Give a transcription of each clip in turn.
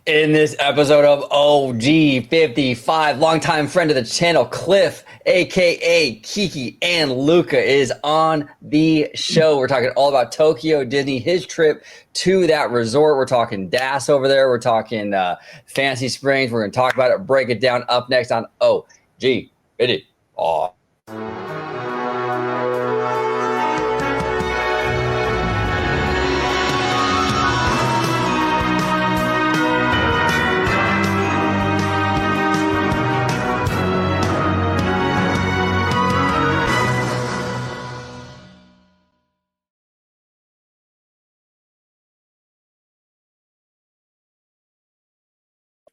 In this episode of OG55, longtime friend of the channel, Cliff, aka Kiki and Luca, is on the show. We're talking all about Tokyo Disney, his trip to that resort. We're talking DAS over there. We're talking Fancy Springs. We're going to talk about it, break it down up next on OG55.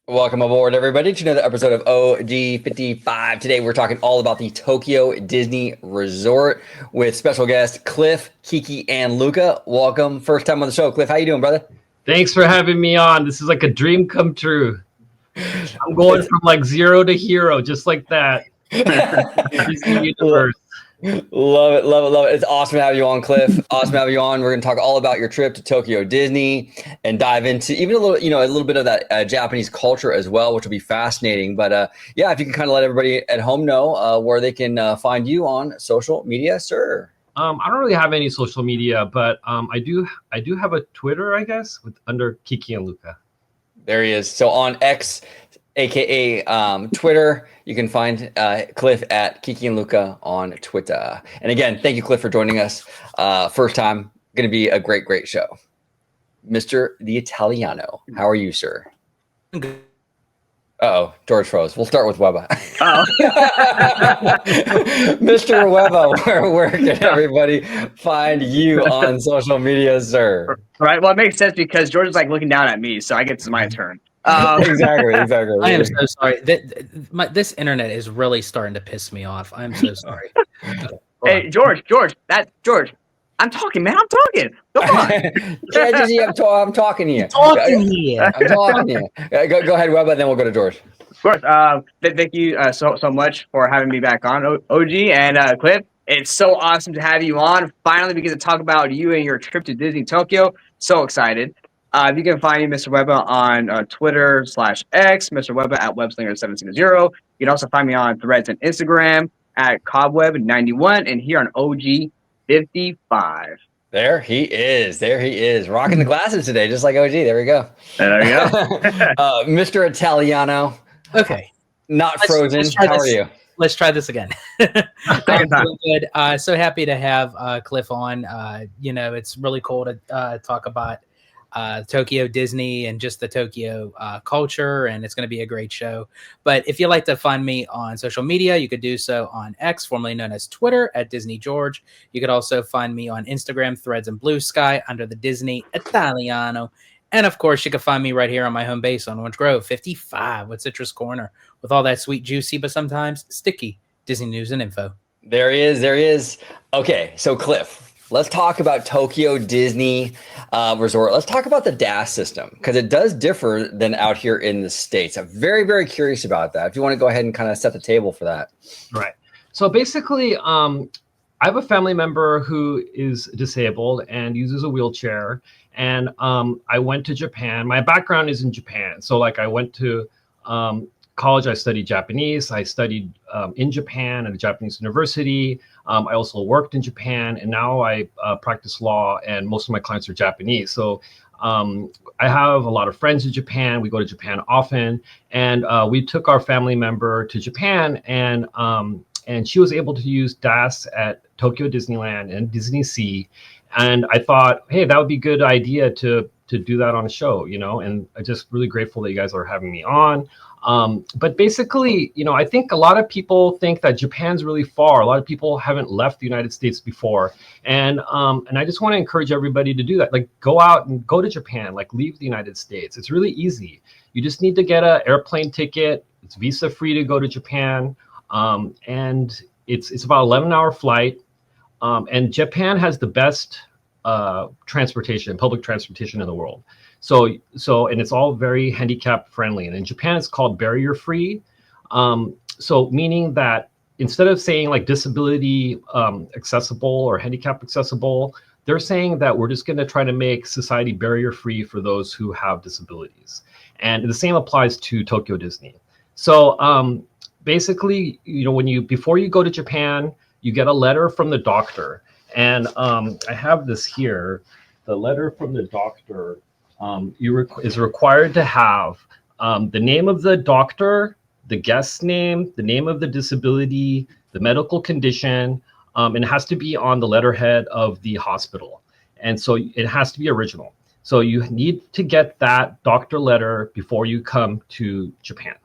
Welcome aboard, everybody, to another episode of OG55. Today, we're talking all about the Tokyo Disney Resort with special guests Cliff, Kiki, and Luca. Welcome. First time on the show. Cliff, how you doing, brother? Thanks for having me on. This is like a dream come true. I'm going from like zero to hero, just like that. Disney universe. Love it, love it, love it. It's awesome to have you on, Cliff. Awesome to have you on. We're going to talk all about your trip to Tokyo Disney and dive into even a little bit of that Japanese culture as well, which will be fascinating. But yeah, if you can kind of let everybody at home know where they can find you on social media, sir. I don't really have any social media, but I do have a Twitter, I guess, under Kiki and Luca. There he is. So on X, aka Twitter, you can find Cliff at Kiki and Luca on Twitter. And again, thank you, Cliff, for joining us. First time, going to be a great show. Mr. the Italiano, how are you, sir? Uh-oh, George froze. We'll start with Webba. Oh. Mr. Webba, where can everybody find you on social media, sir? Right. Well, it makes sense because George is like looking down at me, so I guess it's my turn. Exactly. I am so sorry. This internet is really starting to piss me off. I'm so sorry. Hey, George, I'm talking, man. I'm talking. Come on. I'm talking here. Talking here. I'm talking here. Go ahead, Webba, then we'll go to George. Of course. Thank you so much for having me back on, OG and Cliff. It's so awesome to have you on. Finally, we get to talk about you and your trip to Disney Tokyo. So excited. You can find me, Mr. Webba, on Twitter /X, Mr. Webba at Webslinger760. You can also find me on Threads and Instagram at Cobweb91 and here on OG55. There he is. Rocking the glasses today, just like OG. There we go. There you go. Mr. Italiano. Okay. Not frozen. How are you? Let's try this again. I'm doing good. So happy to have Cliff on. It's really cool to talk about Tokyo Disney and just the Tokyo culture, and it's going to be a great show. But if you'd like to find me on social media, you could do so on X, formerly known as Twitter, at Disney George. You could also find me on Instagram, Threads, and Blue Sky under the Disney Italiano. And of course, you can find me right here on my home base on Orange Grove 55 with Citrus Corner, with all that sweet, juicy, but sometimes sticky Disney news and info. There he is. Okay, so Cliff, let's talk about Tokyo Disney Resort. Let's talk about the DAS system, because it does differ than out here in the States. I'm very, very curious about that. If you want to go ahead and kind of set the table for that. Right. So basically, I have a family member who is disabled and uses a wheelchair. And I went to Japan. My background is in Japan. So like I went to college, I studied Japanese. I studied in Japan at a Japanese university. I also worked in Japan, and now I practice law, and most of my clients are Japanese. So I have a lot of friends in Japan. We go to Japan often, and we took our family member to Japan, and she was able to use DAS at Tokyo Disneyland and Disney Sea. And I thought, hey, that would be a good idea to do that on a show, and I'm just really grateful that you guys are having me on. But basically, I think a lot of people think that Japan's really far. A lot of people haven't left the United States before. And I just want to encourage everybody to do that. Like, go out and go to Japan, like leave the United States. It's really easy. You just need to get an airplane ticket. It's visa free to go to Japan. And it's about 11-hour flight. And Japan has the best public transportation in the world. So and it's all very handicap friendly. And in Japan, it's called barrier free. So meaning that instead of saying like disability accessible or handicap accessible, they're saying that we're just going to try to make society barrier free for those who have disabilities, and the same applies to Tokyo Disney. So basically, before you go to Japan, you get a letter from the doctor, and I have this here. The letter from the doctor is required to have the name of the doctor, the guest's name, the name of the disability, the medical condition, and it has to be on the letterhead of the hospital. And so it has to be original. So you need to get that doctor letter before you come to Japan.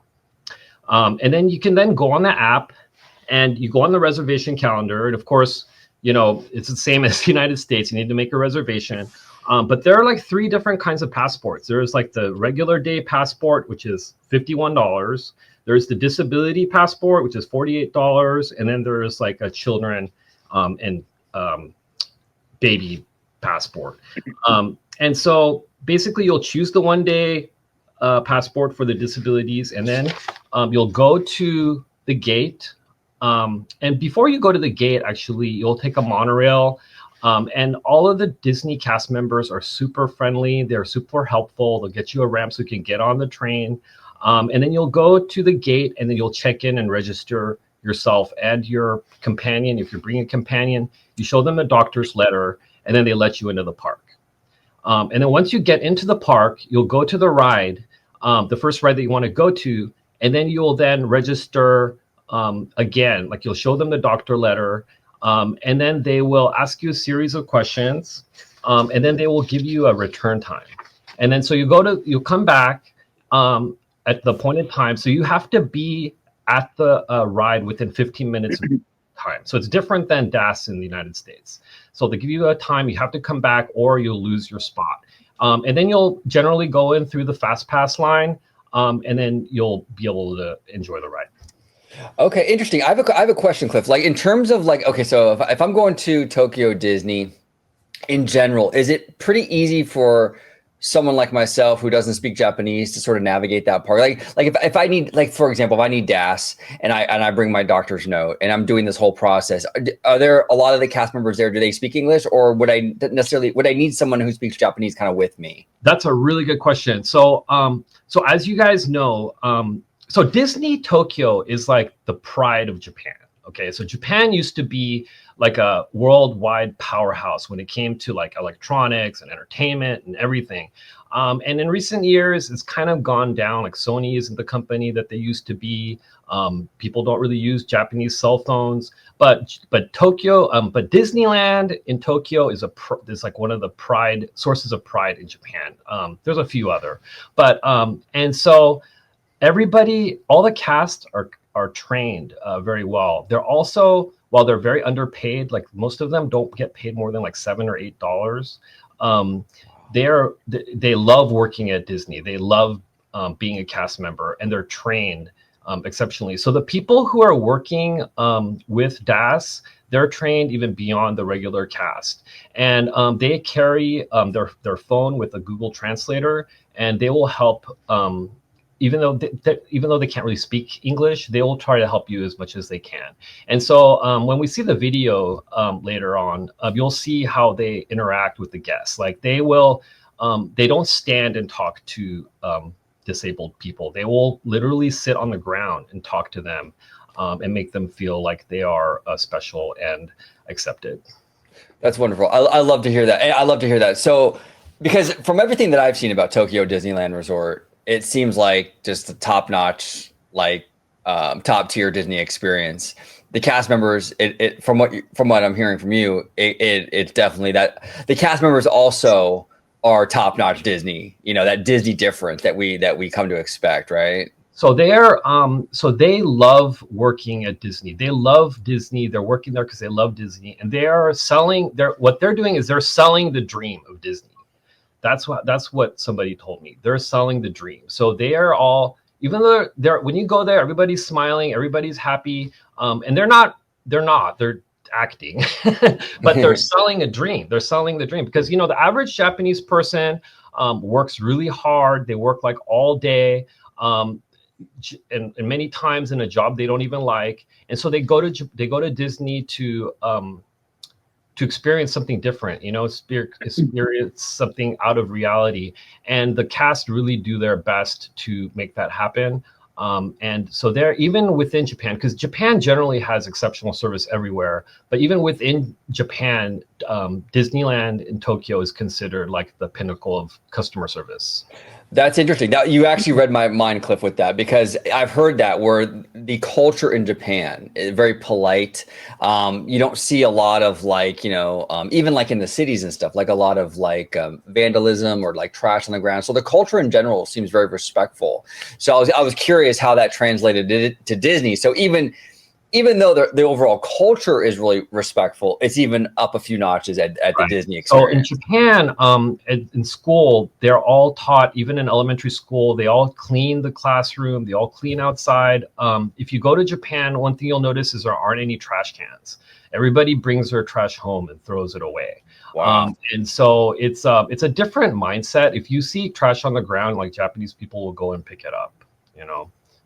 And then you can then go on the app and you go on the reservation calendar. And of course, it's the same as the United States. You need to make a reservation. But there are like 3 different kinds of passports. There's like the regular day passport, which is $51. There's the disability passport, which is $48. And then there's like a children and baby passport. And so basically you'll choose the 1-day passport for the disabilities, and then you'll go to the gate. And before you go to the gate, actually, you'll take a monorail. And all of the Disney cast members are super friendly. They're super helpful. They'll get you a ramp so you can get on the train. And then you'll go to the gate, and then you'll check in and register yourself and your companion. If you're bringing a companion, you show them the doctor's letter, and then they let you into the park. And then once you get into the park, you'll go to the ride, the first ride that you want to go to, and then you'll then register again. Like you'll show them the doctor letter, and then they will ask you a series of questions, and then they will give you a return time. And then so you'll come back at the appointed time. So you have to be at the ride within 15 minutes of time. So it's different than DAS in the United States. So they give you a time, you have to come back or you'll lose your spot. And then you'll generally go in through the Fast Pass line, and then you'll be able to enjoy the ride. Okay, interesting. I have a question, Cliff. Like in terms of like, okay, so if I'm going to Tokyo Disney in general, is it pretty easy for someone like myself who doesn't speak Japanese to sort of navigate that part? Like if I need, like, for example, if I need DAS and I bring my doctor's note and I'm doing this whole process, are there a lot of the cast members there? Do they speak English, or would I need someone who speaks Japanese kind of with me? That's a really good question. So, so as you guys know, so Disney Tokyo is like the pride of Japan. Okay, so Japan used to be like a worldwide powerhouse when it came to like electronics and entertainment and everything. And in recent years, it's kind of gone down. Like Sony isn't the company that they used to be. People don't really use Japanese cell phones. But Tokyo, but Disneyland in Tokyo is like one of the sources of pride in Japan. There's a few other, but and so everybody, all the cast are trained very well. They're also, while they're very underpaid, like most of them don't get paid more than like $7 or $8. They love working at Disney. They love being a cast member, and they're trained exceptionally. So the people who are working with DAS, they're trained even beyond the regular cast, and they carry their phone with a Google Translator, and they will help. Even though they can't really speak English, they will try to help you as much as they can. And so when we see the video later on, you'll see how they interact with the guests. Like they don't stand and talk to disabled people. They will literally sit on the ground and talk to them and make them feel like they are special and accepted. That's wonderful. I love to hear that. I love to hear that. So, because from everything that I've seen about Tokyo Disneyland Resort, it seems like just a top-notch, like top-tier Disney experience. The cast members, from what I'm hearing from you, it's definitely that. The cast members also are top-notch Disney. That Disney difference that we come to expect, right? So they love working at Disney. They love Disney. They're working there because they love Disney, and what they're doing is they're selling the dream of Disney. That's what somebody told me. They're selling the dream. So they are all, even though when you go there, everybody's smiling, everybody's happy, and they're acting, but they're selling a dream. They're selling the dream because the average Japanese person works really hard. They work like all day, and many times in a job they don't even like, and so they go to Disney to to experience something different, experience something out of reality. And the cast really do their best to make that happen. And so they're even within Japan, because Japan generally has exceptional service everywhere, but even within Japan, Disneyland in Tokyo is considered like the pinnacle of customer service. That's interesting. Now, you actually read my mind, Cliff, with that, because I've heard that where the culture in Japan is very polite. You don't see a lot of like, even like in the cities and stuff, like a lot of like vandalism or like trash on the ground. So the culture in general seems very respectful. So I was curious how that translated to Disney. So even though the overall culture is really respectful, it's even up a few notches at the Disney experience. So in Japan, in school, they're all taught, even in elementary school, they all clean the classroom, they all clean outside. If you go to Japan, one thing you'll notice is there aren't any trash cans. Everybody brings their trash home and throws it away. Wow. And so it's a different mindset. If you see trash on the ground, like Japanese people will go and pick it up,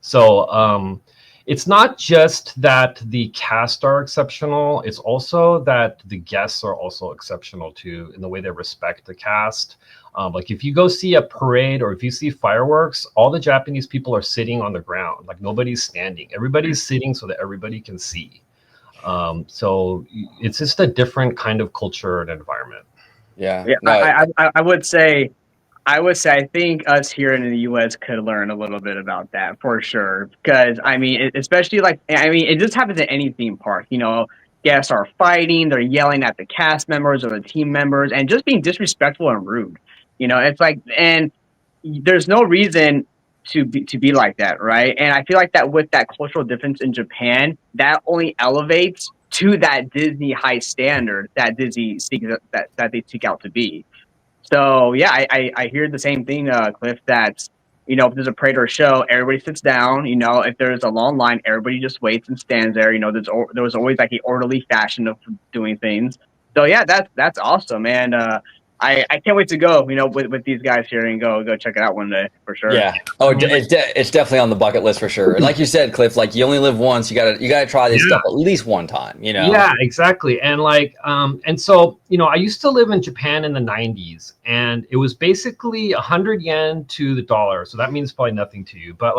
So it's not just that the cast are exceptional, it's also that the guests are also exceptional too, in the way they respect the cast. Like if you go see a parade or if you see fireworks, all the Japanese people are sitting on the ground. Like nobody's standing. Everybody's sitting so that everybody can see. So it's just a different kind of culture and environment. Yeah. No, I would say I think us here in the U.S. could learn a little bit about that for sure. Because especially it just happens at any theme park. Guests are fighting, they're yelling at the cast members or the team members, and just being disrespectful and rude. It's like, and there's no reason to be like that, right? And I feel like that with that cultural difference in Japan, that only elevates to that Disney high standard that Disney seeks that they seek out to be. So yeah, I hear the same thing, Cliff. That if there's a parade or a show, everybody sits down. If there's a long line, everybody just waits and stands there. There was always like an orderly fashion of doing things. So yeah, that's awesome, and I can't wait to go. With these guys here and go check it out one day for sure. Yeah. Oh, it's definitely on the bucket list for sure. And like you said, Cliff, like you only live once. You gotta try this stuff at least one time. Yeah, exactly. And and so I used to live in Japan in the 90s, and it was basically 100 yen to the dollar. So that means probably nothing to you, but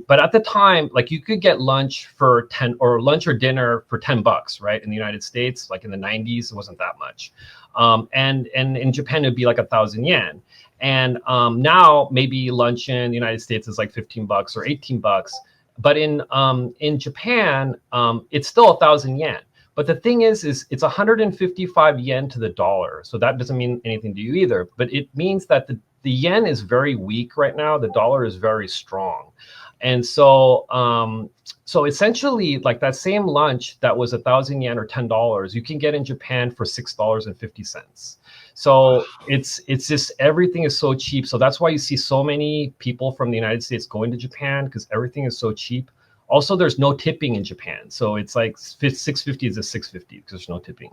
but at the time, like you could get lunch for 10 or lunch or dinner for $10, right? In the United States, like in the 90s, it wasn't that much. And in Japan, it'd be like 1,000 yen. And now maybe lunch in the United States is like $15 or $18. But in Japan, it's still 1,000 yen. But the thing is it's 155 yen to the dollar. So that doesn't mean anything to you either. But it means that the yen is very weak right now. The dollar is very strong. And so so essentially, like that same lunch that was 1,000 yen or $10, you can get in Japan for $6.50. So it's just everything is so cheap. So that's why you see so many people from the United States going to Japan, because everything is so cheap. Also, there's no tipping in Japan. So it's like $6.50 is a $6.50 because there's no tipping.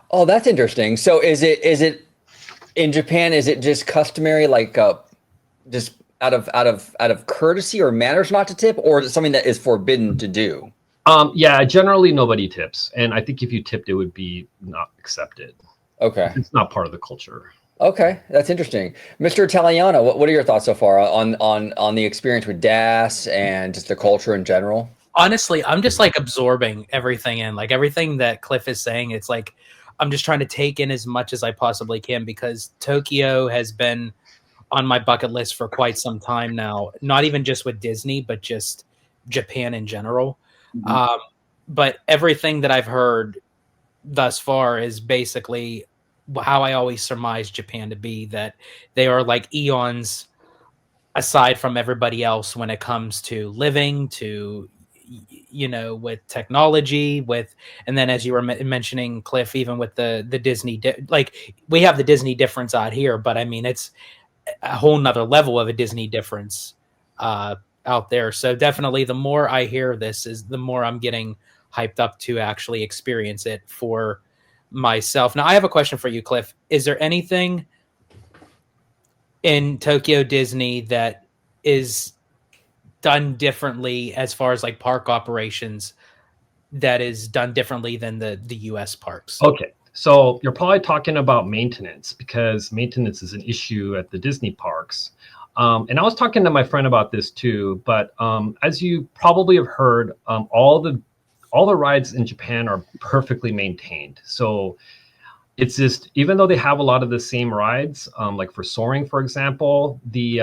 Oh, that's interesting. So is it in Japan, is it just customary, like just out of courtesy or manners not to tip, or is it something that is forbidden to do? Yeah, generally nobody tips. And I think if you tipped, it would be not accepted. Okay. It's not part of the culture. Okay, that's interesting. Mr. Italiano, what are your thoughts so far on the experience with DAS and just the culture in general? Honestly, I'm just like absorbing everything in, like everything that Cliff is saying. It's like I'm just trying to take in as much as I possibly can, because Tokyo has been on my bucket list for quite some time now. Not even just with Disney, but just Japan in general. Mm-hmm. But everything that I've heard thus far is basically how I always surmise Japan to be, that they are like eons aside from everybody else when it comes to living, to with technology, and then as you were mentioning, Cliff, even with the Disney like we have the Disney difference out here, but I mean it's a whole nother level of a Disney difference out there. So definitely the more I hear this, is the more I'm getting hyped up to actually experience it for myself. Now I have a question for you, Cliff. Is there anything in Tokyo Disney that is done differently as far as like park operations that is done differently than the US parks? Okay. So you're probably talking about maintenance, because maintenance is an issue at the Disney parks. And I was talking to my friend about this too, but as you probably have heard, all the rides in Japan are perfectly maintained. So it's just, even though they have a lot of the same rides, like for soaring, for example, the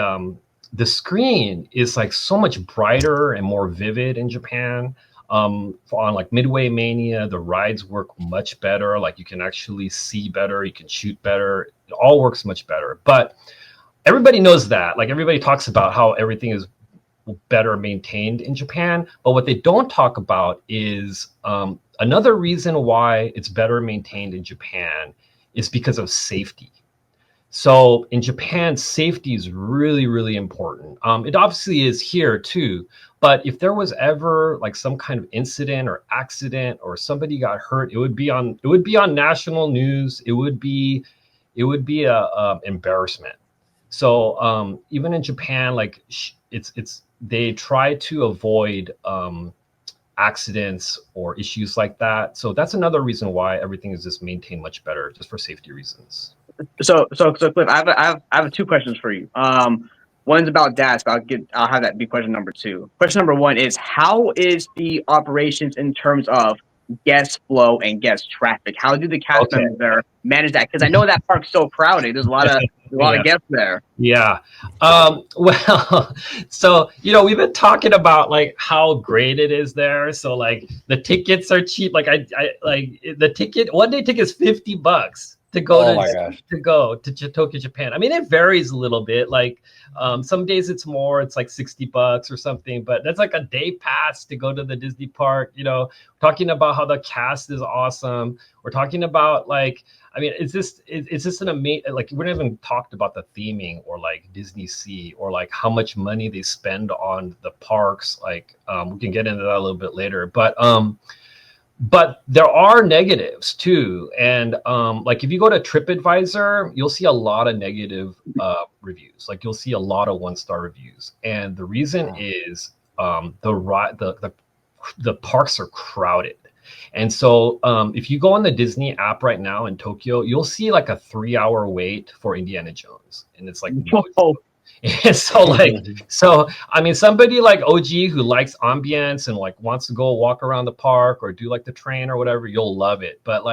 screen is like so much brighter and more vivid in Japan. On like Midway Mania, the rides work much better. Like you can actually see better, you can shoot better. It all works much better. But everybody knows that. Like everybody talks about how everything is better maintained in Japan. But what they don't talk about is another reason why it's better maintained in Japan is because of safety. So in Japan, safety is really, really important. It obviously is here too. But if there was ever like some kind of incident or accident or somebody got hurt, it would be on national news. It would be a embarrassment. So even in Japan, like it's they try to avoid accidents or issues like that. So that's another reason why everything is just maintained much better, just for safety reasons. So Cliff, I have two questions for you. One's about DAS, but I'll have that be question number two. Question number one is, how is the operations in terms of guest flow and guest traffic? How do the cast Okay. members there manage that? Because I know that park's so crowded. There's a lot of Yeah. guests there. Yeah. Well, so, we've been talking about like how great it is there. So like the tickets are cheap. Like I like the one day ticket is $50 to go Oh my gosh. to Tokyo, Japan. I mean, it varies a little bit. Like some days it's more, it's like $60 or something, but that's like a day pass to go to the Disney park. Talking about how the cast is awesome. We're talking about like, I mean, it's just an amazing, like, we haven't even talked about the theming or like Disney Sea or like how much money they spend on the parks. Like, we can get into that a little bit later, but there are negatives too. And like if you go to TripAdvisor, you'll see a lot of negative reviews. Like you'll see a lot of 1-star reviews. And the reason is the parks are crowded. And so if you go on the Disney app right now in Tokyo, you'll see like a 3-hour wait for Indiana Jones. And it's like, Oh. and so I mean, somebody like OG who likes ambience and like wants to go walk around the park or do like the train or whatever, you'll love it. But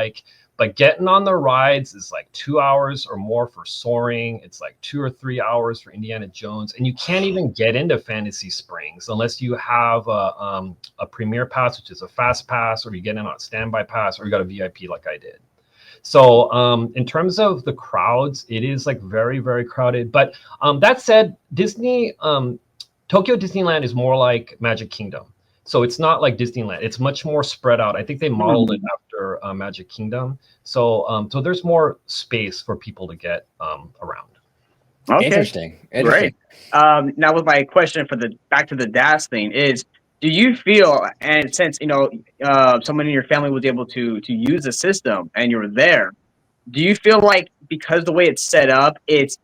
getting on the rides is like 2 hours or more for soaring. It's like 2 or 3 hours for Indiana Jones, and you can't even get into Fantasy Springs unless you have a Premier Pass, which is a fast pass, or you get in on a standby pass, or you got a VIP like I did. So in terms of the crowds, it is like very, very crowded. But that said, Tokyo Disneyland is more like Magic Kingdom. So it's not like Disneyland. It's much more spread out. I think they modeled it after Magic Kingdom. So there's more space for people to get around. Okay. Interesting. Great. Now with my question back to the DAS thing is, do you feel, and since someone in your family was able to use the system and you're there, do you feel like because the way it's set up, it's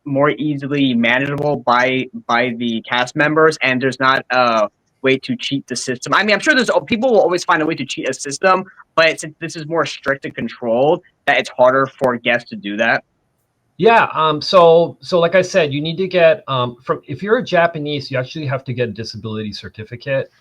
more easily manageable by the cast members, and there's not a way to cheat the system? I mean, I'm sure people will always find a way to cheat a system, but since this is more strict and controlled, that it's harder for guests to do that. Yeah. So like I said, you need to get if you're a Japanese, you actually have to get a disability certificate.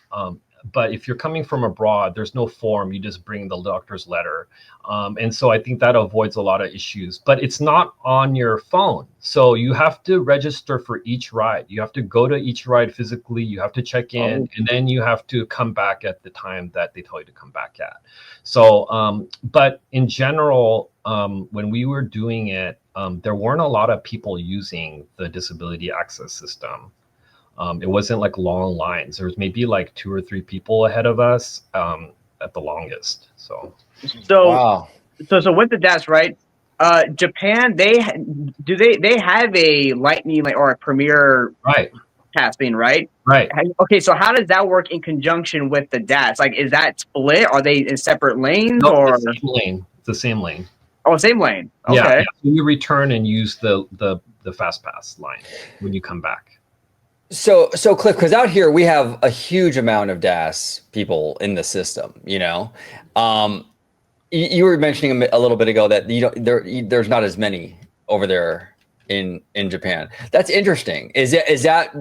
But if you're coming from abroad, there's no form. You just bring the doctor's letter. And so I think that avoids a lot of issues. But it's not on your phone. So you have to register for each ride. You have to go to each ride physically. You have to check in, and then you have to come back at the time that they tell you to come back at. So, but in general, when we were doing it, there weren't a lot of people using the disability access system. It wasn't like long lines. There was maybe like 2 or 3 people ahead of us at the longest. So Wow. So with the DAS, right? Japan, they have a lightning or a premier casting, right? Right. Okay, so how does that work in conjunction with the DAS? Like, is that split? Are they in separate lanes or the same lane? It's the same lane. Oh, same lane. Okay. Yeah. You return and use the fast pass line when you come back. So Cliff, because out here we have a huge amount of DAS people in the system, You were mentioning a little bit ago that there's not as many over there in Japan. That's interesting. Is that?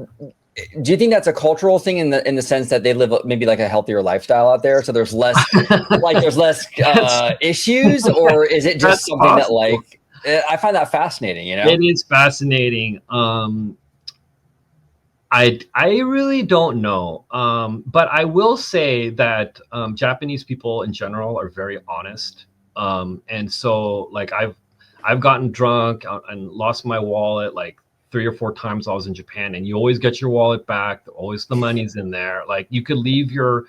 Do you think that's a cultural thing in the sense that they live maybe like a healthier lifestyle out there, so there's less issues, or is it just something that like I find that fascinating? It is fascinating. I really don't know, but I will say that Japanese people in general are very honest, and so like I've gotten drunk and lost my wallet like 3 or 4 times while I was in Japan, and you always get your wallet back. Always the money's in there. Like you could leave your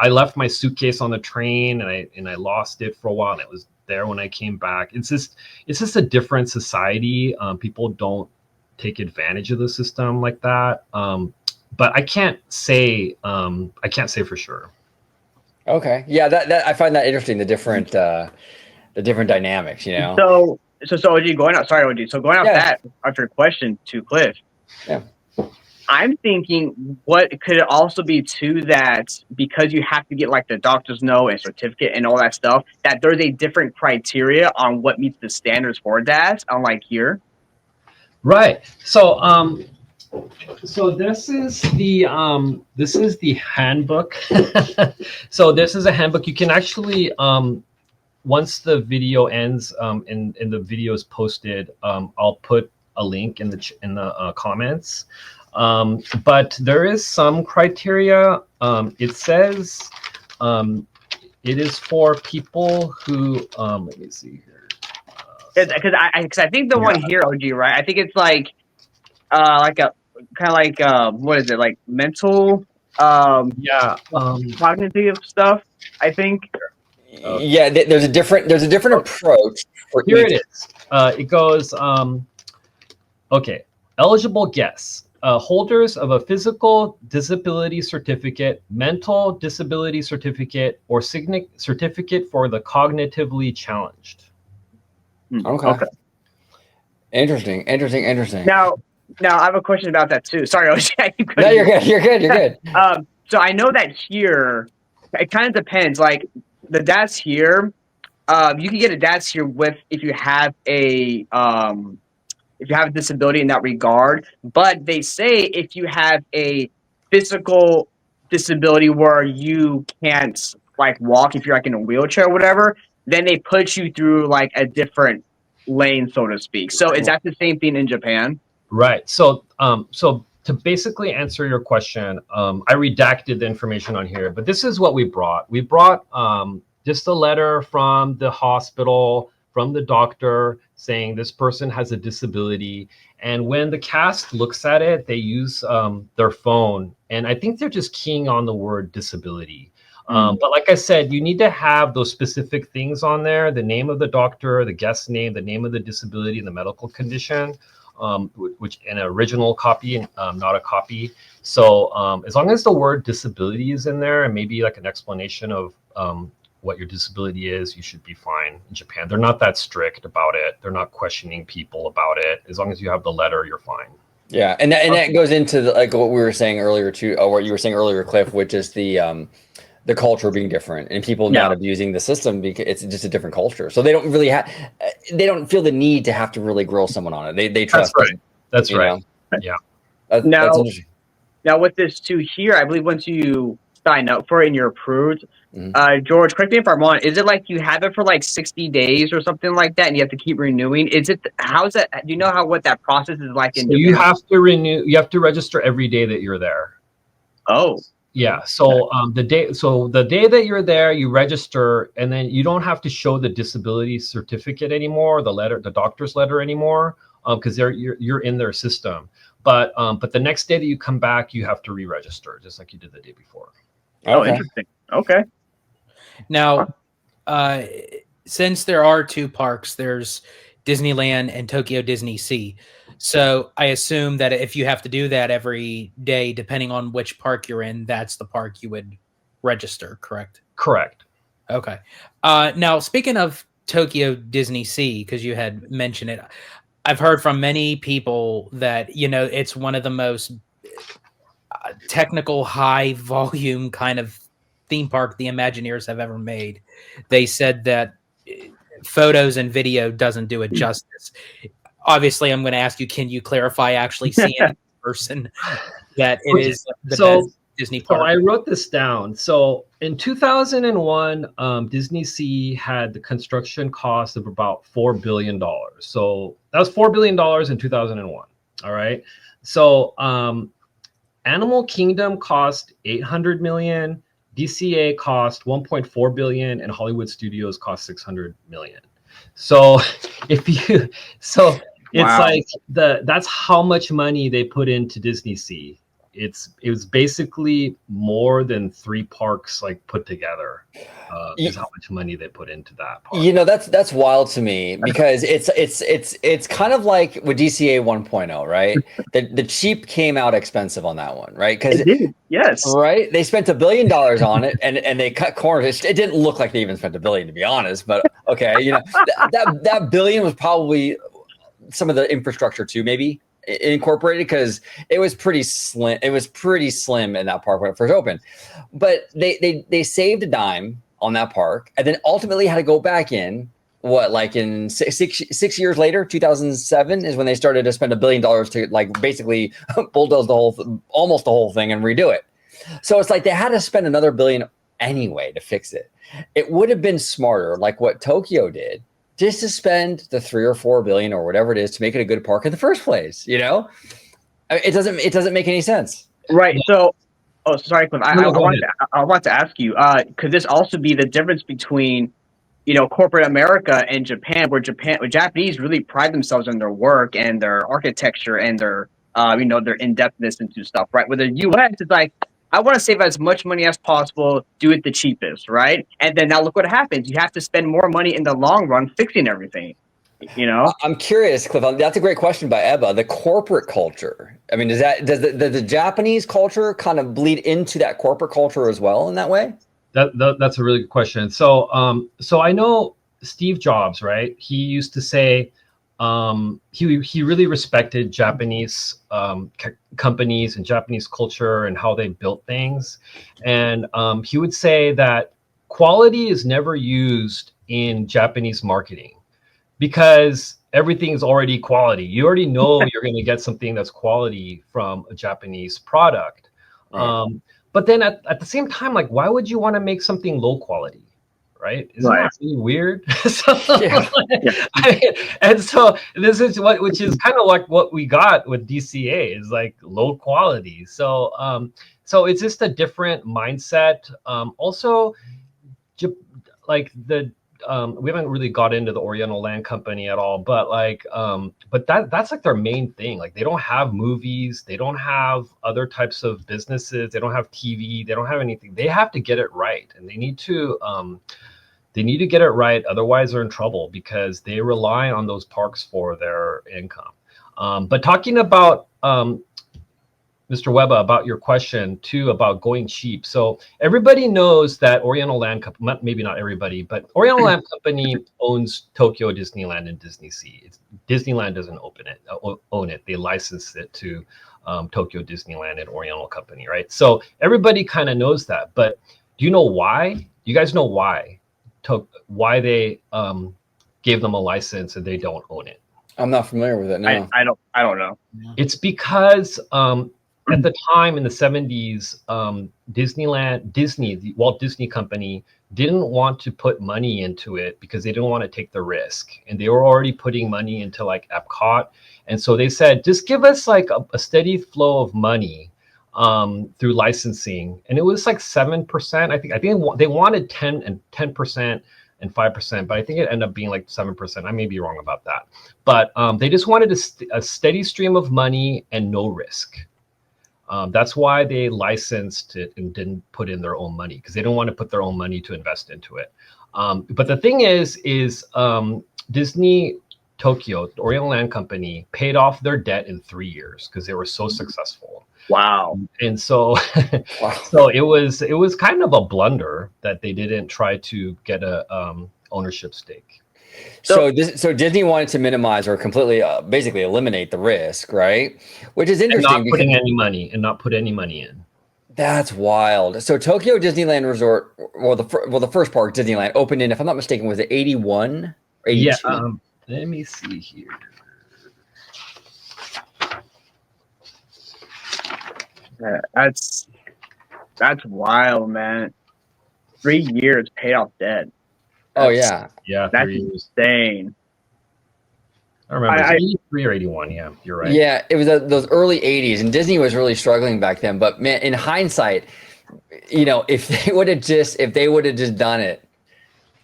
I left my suitcase on the train and I lost it for a while, and it was there when I came back. It's just a different society. People don't take advantage of the system like that. But I can't say for sure. Okay, yeah, that I find that interesting. The different dynamics, So OG going out. Sorry, OG. So going off that after a question to Cliff. Yeah. I'm thinking what could it also be too that because you have to get like the doctor's note and certificate and all that stuff, that there's a different criteria on what meets the standards for that, unlike here. Right. So so this is the handbook. So this is a handbook. You can actually once the video ends and the video is posted, I'll put a link in the comments. But there is some criteria. It says it is for people who let me see here. Because I think the one here, OG, right? I think it's like a kind of like what is it, like mental cognitive stuff, I think. Yeah, there's a different approach for here it is. It goes okay. Eligible guests, holders of a physical disability certificate, mental disability certificate, or certificate for the cognitively challenged. Okay. Interesting. Now I have a question about that too. Sorry, OG. No, you're good. So I know that here, it kind of depends. Like the DATS here, you can get a DATS here if you have a disability in that regard. But they say if you have a physical disability where you can't like walk, if you're like in a wheelchair or whatever, then they put you through like a different lane, so to speak. So is that the same thing in Japan? Right. So to basically answer your question, I redacted the information on here, but this is what we brought. We brought just a letter from the hospital, from the doctor, saying this person has a disability. And when the cast looks at it, they use their phone. And I think they're just keying on the word disability. But like I said, you need to have those specific things on there: the name of the doctor, the guest name, the name of the disability, and the medical condition, which an original copy, not a copy. So as long as the word disability is in there and maybe like an explanation of what your disability is, you should be fine in Japan. They're not that strict about it. They're not questioning people about it. As long as you have the letter, you're fine. Yeah, and that goes into like what we were saying earlier too, or what you were saying earlier, Cliff, which is the culture being different and people not abusing the system because it's just a different culture. So they don't really they don't feel the need to have to really grill someone on it. They trust. That's right. Yeah. That's interesting. Now with this too here, I believe once you sign up for it and you're approved, George, correct me if I'm wrong, is it like you have it for like 60 days or something like that and you have to keep renewing? How's that? Do you know what that process is like in Japan? You have to renew, you have to register every day that you're there. Oh. Yeah. So the day that you're there, you register, and then you don't have to show the disability certificate anymore, the doctor's letter anymore, because you're in their system. But the next day that you come back, you have to re-register, just like you did the day before. Oh, interesting. Okay. Now, since there are two parks, there's Disneyland and Tokyo Disney Sea. So I assume that if you have to do that every day, depending on which park you're in, that's the park you would register, correct? Correct. Okay. Now, speaking of Tokyo Disney Sea, because you had mentioned it, I've heard from many people that, it's one of the most technical, high volume kind of theme park the Imagineers have ever made. They said that photos and video doesn't do it justice. Obviously, I'm going to ask you, can you clarify actually seeing in person that it is the best Disney park? So I wrote this down. So in 2001, Disney Sea had the construction cost of about $4 billion. So that was $4 billion in 2001. All right. So Animal Kingdom cost $800 million, DCA cost $1.4 billion, and Hollywood Studios cost $600 million. So it's like that's how much money they put into Disney Sea. It was basically more than 3 parks like put together. Is how much money they put into that park. You know, that's wild to me, because it's kind of like with DCA 1.0, right? The cheap came out expensive on that one, right? Because yes, right, they spent $1 billion on it, and they cut corners. It didn't look like they even spent $1 billion, to be honest. But okay, you know, that billion was probably some of the infrastructure too, maybe incorporated, because it was pretty slim. It was pretty slim in that park when it first opened, but they saved a dime on that park, and then ultimately had to go back in. What, like in six years later, 2007 is when they started to spend $1 billion to like basically bulldoze almost the whole thing and redo it. So it's like they had to spend another $1 billion anyway to fix it. It would have been smarter, like what Tokyo did, just to spend the 3 or 4 billion or whatever it is to make it a good park in the first place. You know, it doesn't make any sense. Right. So, sorry, Cliff. I want to ask you, could this also be the difference between, you know, corporate America and Japan, where Japanese really pride themselves on their work and their architecture and their, you know, their in-depthness into stuff, right? Where the U.S. is like, I want to save as much money as possible, do it the cheapest, right? And then now look what happens. You have to spend more money in the long run fixing everything, you know? I'm curious, Cliff. That's a great question by Ebba. The corporate culture. I mean, does the Japanese culture kind of bleed into that corporate culture as well in that way? That's a really good question. So I know Steve Jobs, right? He used to say he really respected Japanese companies and Japanese culture and how they built things. And he would say that quality is never used in Japanese marketing because everything is already quality. You already know you're going to get something that's quality from a Japanese product. Right. But then at the same time, like, why would you want to make something low quality? Right? Isn't that really weird? And so this is which is kind of like what we got with DCA is like low quality. So it's just a different mindset. Also, like we haven't really got into the Oriental Land Company at all, but like, but that's like their main thing. Like they don't have movies, they don't have other types of businesses, they don't have TV, they don't have anything. They have to get it right, and they need to get it right. Otherwise, they're in trouble because they rely on those parks for their income. But talking about Mr. Weba, about your question too about going cheap. So everybody knows that Oriental Land Company, maybe not everybody, but Oriental Land Company owns Tokyo Disneyland and Disney Sea. Disneyland doesn't own it. They license it to Tokyo Disneyland and Oriental Company, right? So everybody kind of knows that. But do you know why? Do you guys know why they gave them a license and they don't own it? I'm not familiar with it. No, I don't know. It's because at the time in the 70s, Disney, the Walt Disney Company, didn't want to put money into it because they didn't want to take the risk. And they were already putting money into like Epcot. And so they said, just give us like a steady flow of money through licensing. And it was like 7%. I think they wanted 10% and 5%, but I think it ended up being like 7%. I may be wrong about that. But they just wanted a steady stream of money and no risk. That's why they licensed it and didn't put in their own money, because they don't want to put their own money to invest into it. But the thing is Disney Tokyo, the Oriental Land Company, paid off their debt in 3 years because they were so successful. Wow. And so, so it was kind of a blunder that they didn't try to get a ownership stake. So Disney wanted to minimize or completely, basically eliminate the risk, right? Which is interesting. And not put any money in. That's wild. So Tokyo Disneyland Resort, well, the first park, Disneyland, opened in, if I'm not mistaken, was it 81 or Yeah. 82? Let me see here. Yeah, that's wild, man. 3 years paid off debt. Oh That's yeah. Yeah, that's 3 years. insane. I remember it's I 83 or 81. Yeah, you're right. Yeah, it was those early 80s, and Disney was really struggling back then. But man, in hindsight, if if they would have just done it,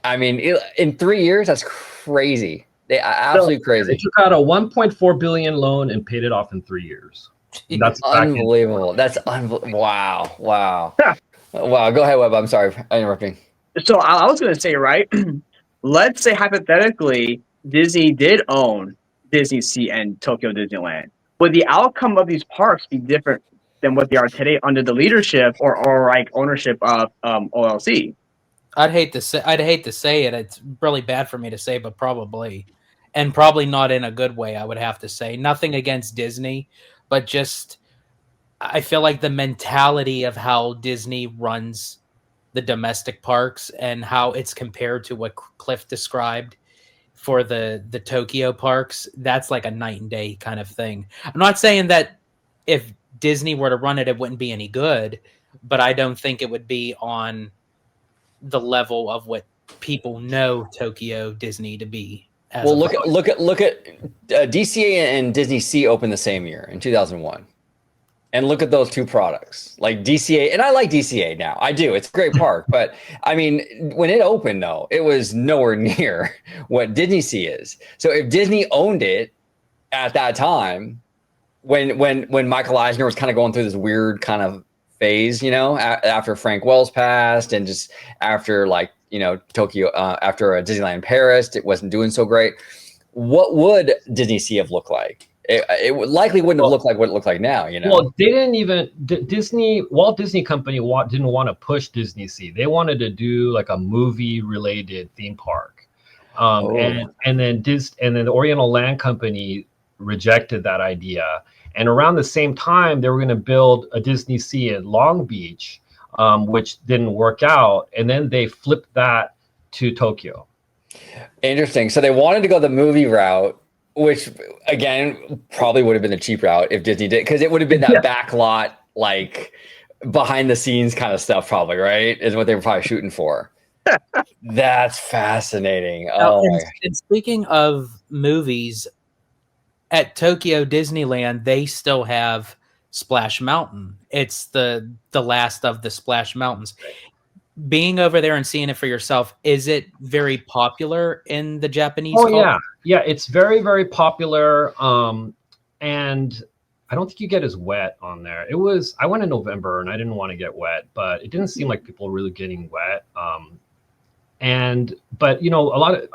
I mean, in 3 years, that's crazy. So Absolutely they crazy. took out a 1.4 billion loan and paid it off in 3 years. And that's back in. Unbelievable. That's unbelievable. Wow. Wow. Wow. Go ahead, Webb. I'm sorry for interrupting. so I was gonna say, right? Let's say hypothetically, Disney did own Disney Sea and Tokyo Disneyland. Would the outcome of these parks be different than what they are today under the leadership or like ownership of OLC? I'd hate to say it. It's really bad for me to say, but probably, and probably not in a good way. I would have to say nothing against Disney, but just I feel like the mentality of how Disney runs the domestic parks and how it's compared to what Cliff described for the Tokyo parks, that's like a night and day kind of thing. I'm not saying that if Disney were to run it, it wouldn't be any good, but I don't think it would be on the level of what people know Tokyo Disney to be. Well, look at DCA and Disney Sea opened the same year in 2001. And look at those two products, like DCA, and I like DCA now. I do. It's a great park, but I mean, when it opened, though, it was nowhere near what Disney Sea is. So if Disney owned it at that time, when Michael Eisner was kind of going through this weird kind of phase, after Frank Wells passed, and just after Tokyo, after Disneyland Paris, it wasn't doing so great. What would Disney Sea have looked like? It likely wouldn't have looked like what it looked like now, Well, they didn't even Walt Disney Company didn't want to push Disney Sea. They wanted to do like a movie related theme park, and then the Oriental Land Company rejected that idea. And around the same time, they were going to build a Disney Sea in Long Beach, which didn't work out. And then they flipped that to Tokyo. Interesting. So they wanted to go the movie route, which again probably would have been the cheap route if Disney did, because it would have been that backlot, like behind the scenes kind of stuff, probably, right? Is what they were probably shooting for. That's fascinating. And speaking of movies, at Tokyo Disneyland, they still have Splash Mountain. It's the last of the Splash Mountains. Being over there and seeing it for yourself, is it very popular in the Japanese culture? Yeah, it's very, very popular. And I don't think you get as wet on there. I went in November and I didn't want to get wet, but it didn't seem like people were really getting wet. But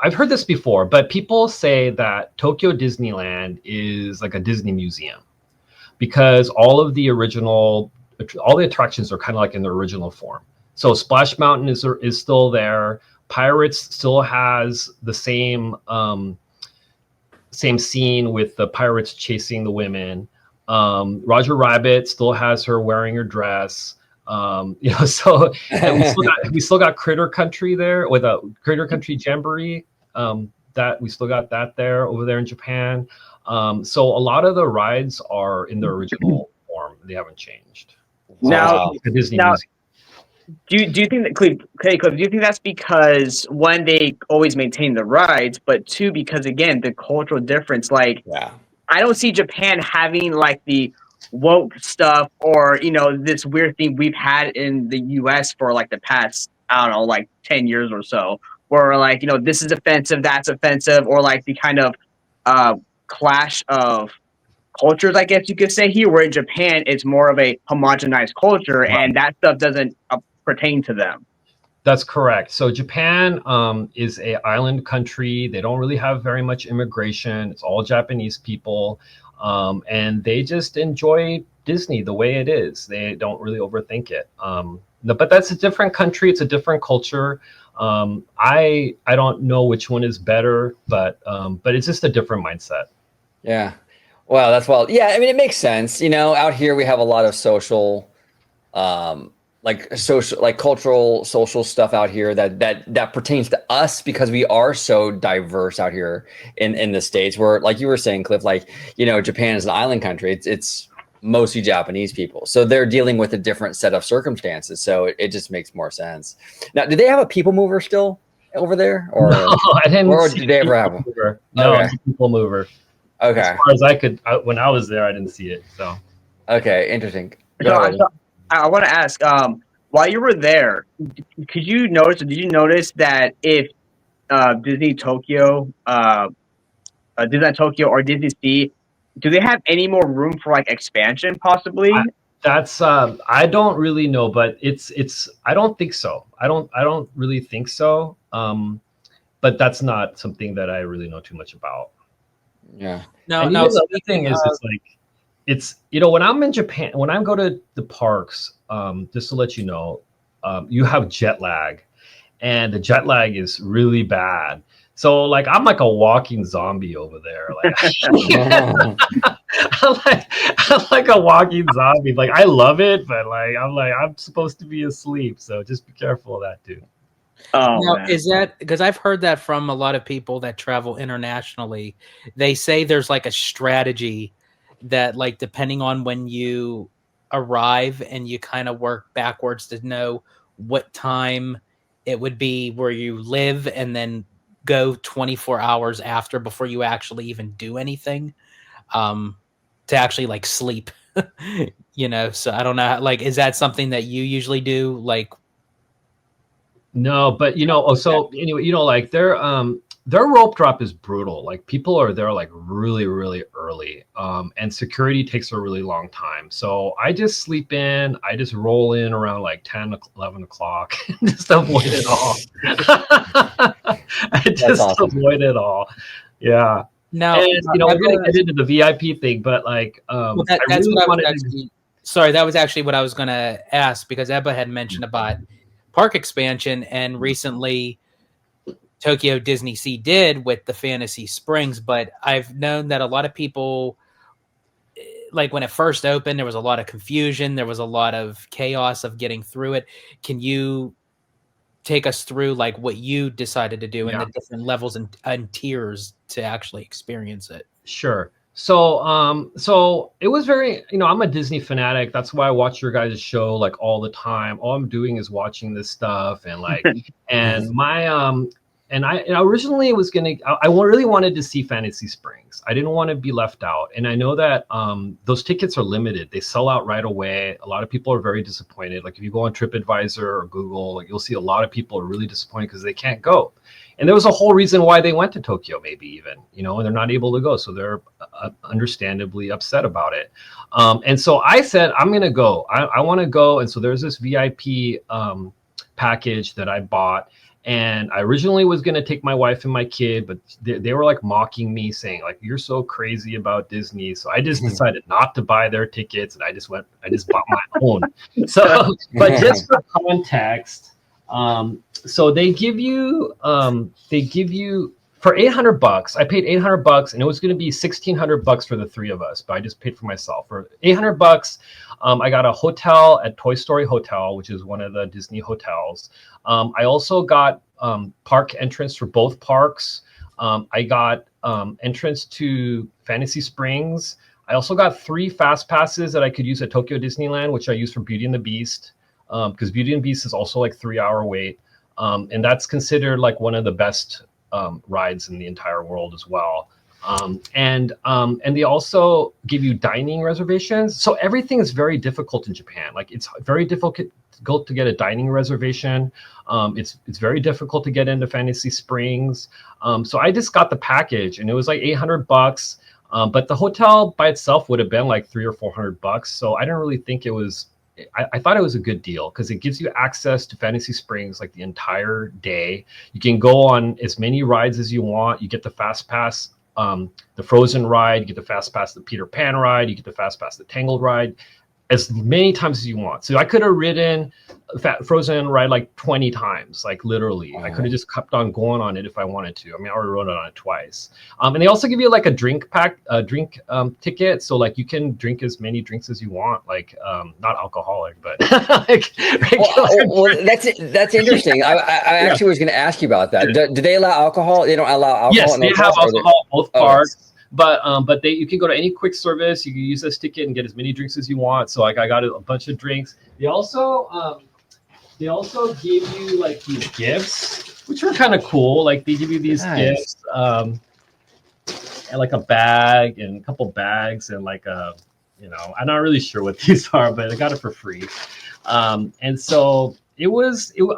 I've heard this before, but people say that Tokyo Disneyland is like a Disney museum because all the attractions are kind of like in their original form. So Splash Mountain is still there. Pirates still has the same scene with the pirates chasing the women. Roger Rabbit still has her wearing her dress. So and we still got Critter Country there with a Critter Country Jamboree. That we still got that there over there in Japan. So a lot of the rides are in their original form; they haven't changed. Now, Disney now Museum. do you think that Cliff, do you think that's because one, they always maintain the rides, but two, because again the cultural difference? Like, I don't see Japan having like the woke stuff or this weird thing we've had in the U.S. for like the past, I don't know, like 10 years or so, where like this is offensive, that's offensive, or like the kind of clash of cultures, I guess you could say here. Where in Japan it's more of a homogenized culture, and that stuff doesn't pertain to them. That's correct. So Japan is a island country. They don't really have very much immigration. It's all Japanese people. And they just enjoy Disney the way it is. They don't really overthink it. But that's a different country. It's a different culture. I don't know which one is better, but it's just a different mindset. Yeah. Wow, that's wild. Yeah, I mean, it makes sense. Out here we have a lot of social like social, like cultural, social stuff out here that pertains to us because we are so diverse out here in the States. Where, like you were saying, Cliff, like Japan is an island country. It's mostly Japanese people, so they're dealing with a different set of circumstances. So it just makes more sense. Now, do they have a people mover still over there, or No, I didn't or see did they ever have people one? mover. No, Okay. it's a people mover. As Okay. far as I could, when I was there, I didn't see it. So Okay. Interesting. Go So, ahead, so I want to ask, while you were there, could you notice, or did you notice that if Disney Tokyo, Disney Tokyo or Disney Sea, do they have any more room for like expansion, possibly? that's I don't really know, but it's I don't think so. I don't really think so. But that's not something that I really know too much about. Yeah. No, And no. even the other thing Speaking is, of, it's like it's when I'm in Japan, when I go to the parks, just to let you know, you have jet lag, and the jet lag is really bad. So like I'm like a walking zombie over there. Like I'm like a walking zombie. Like I love it, but I'm supposed to be asleep. So just be careful of that too. Oh now, man. is that because I've heard that from a lot of people that travel internationally? They say there's like a strategy that, like, depending on when you arrive and you kind of work backwards to know what time it would be where you live, and then go 24 hours after before you actually even do anything, um, to actually like sleep. So I don't know. Like, is that something that you usually do? Like, No, but so anyway, like their rope drop is brutal. Like people are there like really, really early. And security takes a really long time. So I just sleep in, I just roll in around like 10, 11 o'clock, just avoid it all. I just awesome. avoid it all. Yeah. now, And we're gonna Ebba, get into the VIP thing, but like well, I that's really what I was wanted to. actually. Sorry, that was actually what I was going to ask, because Ebba had mentioned about park expansion, and recently Tokyo Disney Sea did with the Fantasy Springs. But I've known that a lot of people, like when it first opened, there was a lot of confusion, there was a lot of chaos of getting through it. Can you take us through like what you decided to do and Yeah. the different levels and tiers to actually experience it? Sure. So it was very, I'm a Disney fanatic. That's why I watch your guys' show like all the time. All I'm doing is watching this stuff and like, and my, and I originally was I really wanted to see Fantasy Springs. I didn't want to be left out. And I know that those tickets are limited. They sell out right away. A lot of people are very disappointed. Like if you go on TripAdvisor or Google, like you'll see a lot of people are really disappointed because they can't go. And there was a whole reason why they went to Tokyo, maybe even, and they're not able to go. So they're understandably upset about it. And so I said, I'm going to go. I want to go. And so there's this VIP package that I bought. And I originally was going to take my wife and my kid, but they were like mocking me, saying like, you're so crazy about Disney. So I just decided not to buy their tickets. And I just bought my own. So, but just for context, so they give you for $800. I paid $800, and it was going to be $1,600 for the three of us, but I just paid for myself for $800. I got a hotel at Toy Story Hotel, which is one of the Disney hotels. I also got park entrance for both parks. I got entrance to Fantasy Springs. I also got 3 fast passes that I could use at Tokyo Disneyland, which I used for Beauty and the Beast, because Beauty and the Beast is also like 3-hour wait. And that's considered like one of the best rides in the entire world as well. And they also give you dining reservations. So everything is very difficult in Japan. Like it's very difficult to get a dining reservation. It's very difficult to get into Fantasy Springs. So I just got the package, and it was like $800. But the hotel by itself would have been like $300 or $400. So I didn't really think it was. I thought it was a good deal because it gives you access to Fantasy Springs like the entire day. You can go on as many rides as you want. You get the fast pass, the Frozen ride. You get the fast pass, the Peter Pan ride. You get the fast pass, the Tangled ride. as many times as you want. So I could have ridden Frozen ride like 20 times, like literally. I could have just kept on going on it if I wanted to. I mean, I already rode on it twice. And they also give you like a drink ticket, so like you can drink as many drinks as you want, like not alcoholic, but like well, that's interesting. I actually was going to ask you about that. Do they allow alcohol? They don't allow alcohol. Yes, they have alcohol both parks. But you can go to any quick service. You can use this ticket and get as many drinks as you want. So like I got a bunch of drinks. They also give you like these gifts, which are kind of cool. Like they give you these gifts, and like a bag and a couple bags and like I'm not really sure what these are, but I got it for free. And so I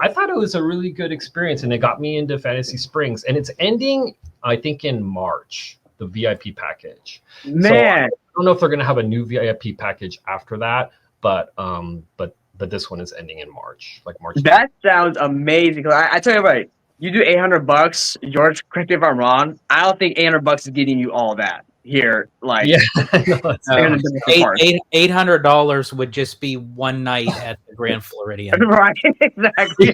thought it was a really good experience, and it got me into Fantasy Springs, and it's ending, I think, in March. The VIP package. Man, so I don't know if they're going to have a new VIP package after that, but this one is ending in March, like March. That sounds amazing. I tell you what, you do $800, George. Correct me if I'm wrong. I don't think $800 is getting you all that here. Like, yeah, $800 would just be one night at the Grand Floridian. Right, exactly.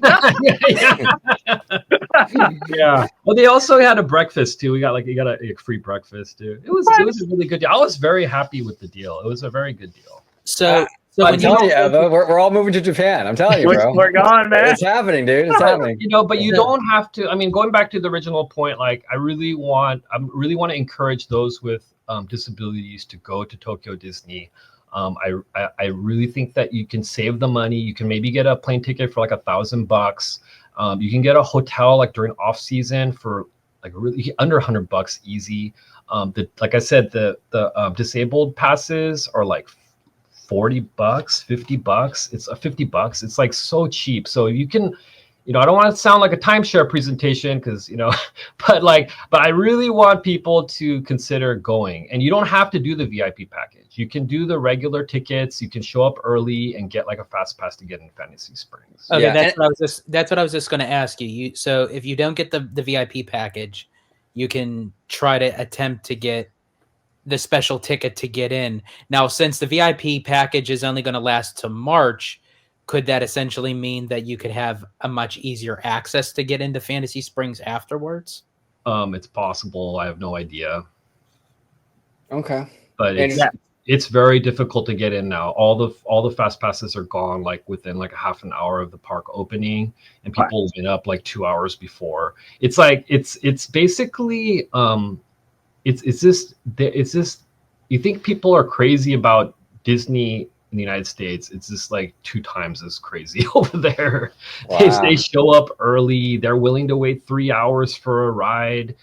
Yeah. Well, they also had a breakfast too. You got a free breakfast too. It was a really good deal. I was very happy with the deal. It was a very good deal. So I'm telling you, we're all moving to Japan. I'm telling you, bro. We're gone, man. It's happening, dude. It's happening. But you don't have to. I mean, going back to the original point, like I really want to encourage those with disabilities to go to Tokyo Disney. I really think that you can save the money. You can maybe get a plane ticket for like $1,000. You can get a hotel like during off season for like really under $100 easy. Like I said, the disabled passes are like $40, $50. It's $50. It's like so cheap. So you can, I don't want to sound like a timeshare presentation because, but I really want people to consider going. And you don't have to do the VIP package. You can do the regular tickets. You can show up early and get like a fast pass to get in Fantasy Springs. Okay, yeah. That's what I was just going to ask you. So if you don't get the VIP package, you can try to attempt to get the special ticket to get in. Now, since the VIP package is only going to last to March, could that essentially mean that you could have a much easier access to get into Fantasy Springs afterwards? It's possible. I have no idea. Okay. But it's very difficult to get in now. All the fast passes are gone like within like a half an hour of the park opening, and people line up like 2 hours before. It's like it's basically it's just you think people are crazy about Disney in the United States. It's just like 2 times as crazy over there. Wow. They show up early. They're willing to wait 3 hours for a ride.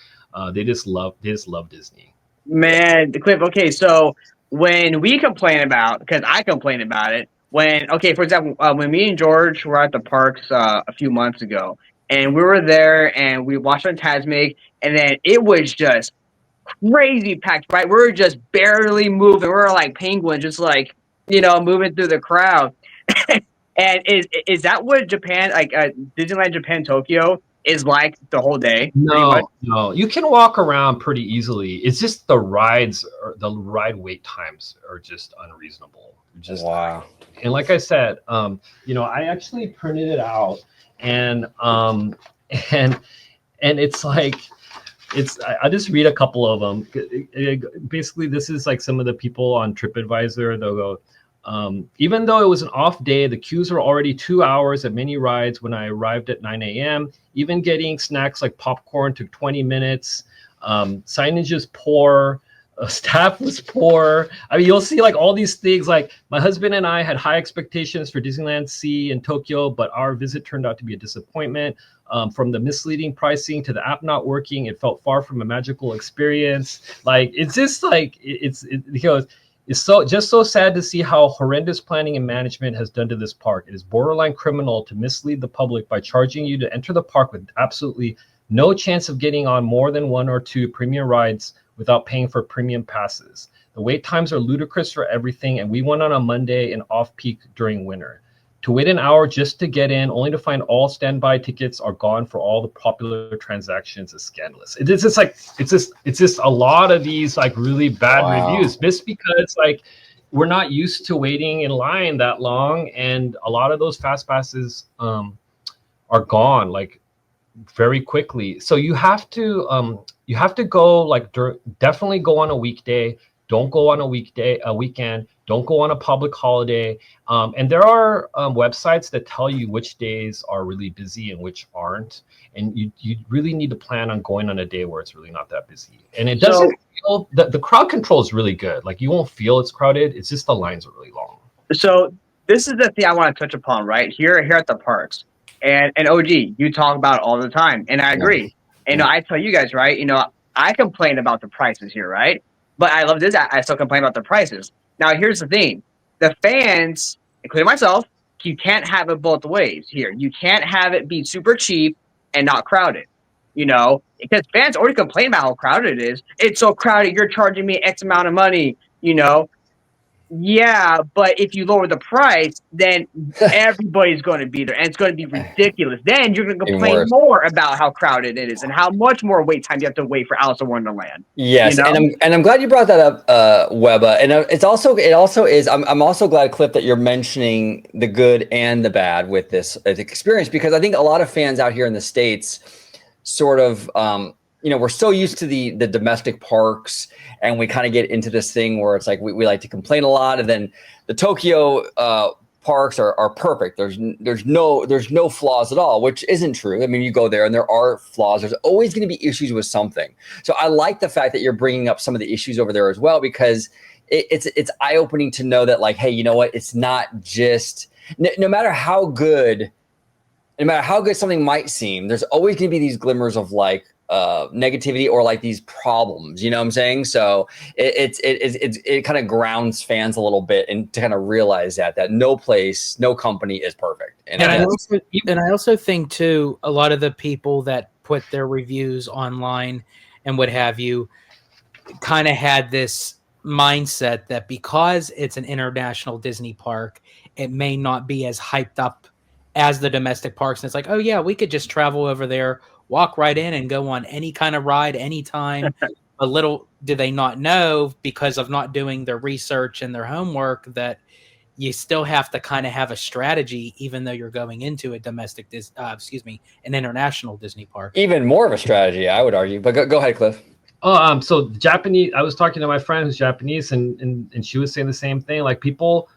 They just love Disney. Man, Cliff. Okay, so when we complain about, because I complain about it, for example, when me and George were at the parks a few months ago, and we were there and we watched Fantasmic, and then it was just crazy packed, right? We were just barely moving. We were like penguins, just like, moving through the crowd. And is that what Japan, like Disneyland Japan Tokyo, is like the whole day? No. You can walk around pretty easily. It's just the ride wait times are just unreasonable. Wow. And like I said, I actually printed it out, and it's like, I'll just read a couple of them. Basically, this is like some of the people on TripAdvisor. They'll go, even though it was an off day, the queues were already 2 hours at many rides when I arrived at 9 a.m. Even getting snacks like popcorn took 20 minutes. Signage is poor. Staff was poor. I mean, you'll see like all these things. Like my husband and I had high expectations for Disneyland Sea in Tokyo, but our visit turned out to be a disappointment. From the misleading pricing to the app not working, it felt far from a magical experience. Like it's just like it's so sad to see how horrendous planning and management has done to this park. It is borderline criminal to mislead the public by charging you to enter the park with absolutely no chance of getting on more than 1 or 2 premium rides without paying for premium passes. The wait times are ludicrous for everything, and we went on a Monday and off-peak during winter. To wait an hour just to get in, only to find all standby tickets are gone for all the popular transactions, is scandalous. It's just a lot of these like really bad reviews, just because like we're not used to waiting in line that long, and a lot of those fast passes are gone like very quickly. So you have to go like definitely go on a weekday. Don't go on a weekend. Don't go on a public holiday. And there are websites that tell you which days are really busy and which aren't. And you really need to plan on going on a day where it's really not that busy. And it doesn't feel, the crowd control is really good. Like you won't feel it's crowded. It's just the lines are really long. So this is the thing I want to touch upon, right? Here at the parks. And OG, you talk about it all the time. And I agree. And I tell you guys, right, I complain about the prices here, right? But I love this. I still complain about the prices. Now, here's the thing. The fans, including myself, you can't have it both ways here. You can't have it be super cheap and not crowded, because fans already complain about how crowded it is. It's so crowded. You're charging me X amount of money, Yeah, but if you lower the price, then everybody's going to be there, and it's going to be ridiculous. Then you're going to complain more about how crowded it is and how much more wait time you have to wait for Alice in Wonderland. Yes, and I'm glad you brought that up, Webba. And it also is. I'm also glad, Cliff, that you're mentioning the good and the bad with this experience, because I think a lot of fans out here in the States sort of we're so used to the domestic parks, and we kind of get into this thing where it's like we like to complain a lot, and then the Tokyo parks are perfect. There's no flaws at all, which isn't true. I mean, you go there and there are flaws. There's always going to be issues with something. So I like the fact that you're bringing up some of the issues over there as well, because it's eye-opening to know that, like, hey, you know what? It's not just no matter how good something might seem, there's always going to be these glimmers of like negativity or like these problems, you know what I'm saying? So it kind of grounds fans a little bit, and to kind of realize that no place, no company is perfect. And I also think too, a lot of the people that put their reviews online and what have you kind of had this mindset that because it's an international Disney park, it may not be as hyped up as the domestic parks. And it's like, oh yeah, we could just travel over there, walk right in and go on any kind of ride anytime. A little do they not know, because of not doing their research and their homework, that you still have to kind of have a strategy, even though you're going into a an international Disney park. Even more of a strategy, I would argue. But go ahead, Cliff. Oh, so Japanese. I was talking to my friend who's Japanese, and she was saying the same thing. Like people,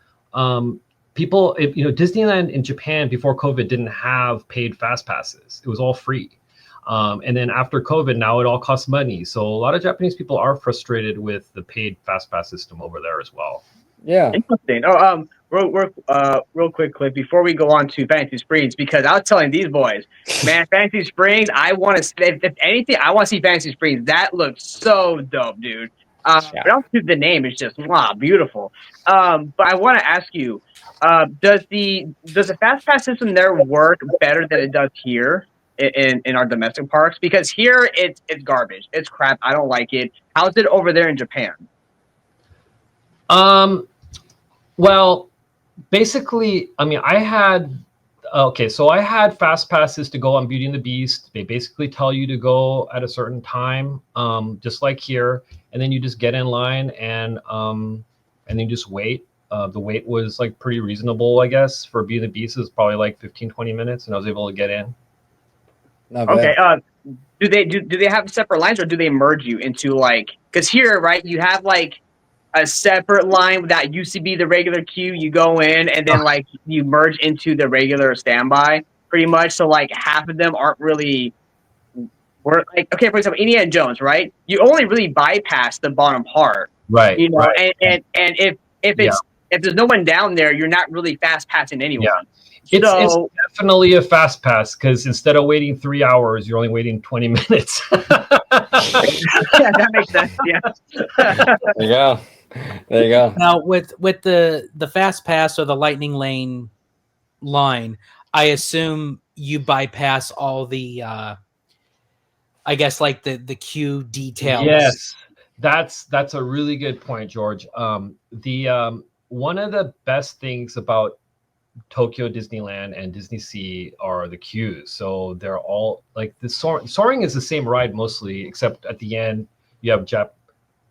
Disneyland in Japan before COVID didn't have paid fast passes. It was all free. And then after COVID, now it all costs money. So a lot of Japanese people are frustrated with the paid fast pass system over there as well. Yeah. Interesting. Real quick, Cliff, before we go on to Fantasy Springs, because I was telling these boys, man, Fantasy Springs, I want to, if anything, I want to see Fantasy Springs. That looks so dope, dude. But also the name is just, wow, beautiful. But I want to ask you, does the fast pass system there work better than it does here in our domestic parks? Because here it's garbage. It's crap. I don't like it. How's it over there in Japan? Well, basically, I mean, I had fast passes to go on Beauty and the Beast. They basically tell you to go at a certain time, just like here, and then you just get in line and then you just wait. The wait was like pretty reasonable, I guess. For Beauty and the Beast, it was probably like 15-20 minutes, and I was able to get in. Okay. Do they have separate lines, or do they merge you into, like, because here, right, you have like a separate line that used to be the regular queue. You go in and then like you merge into the regular standby pretty much. So like half of them aren't really work. Like, okay, for example, Indiana Jones, right? You only really bypass the bottom part, right? Right. And if there's no one down there, you're not really fast passing anyone. Yeah. It's definitely a fast pass, because instead of waiting 3 hours, you're only waiting 20 minutes. Yeah, that makes sense. Yeah. There you go. Now with the fast pass or the lightning lane line, I assume you bypass all the I guess like the queue details. Yes, that's a really good point, George. One of the best things about Tokyo Disneyland and Disney Sea are the queues. So they're all like the soaring is the same ride mostly, except at the end you have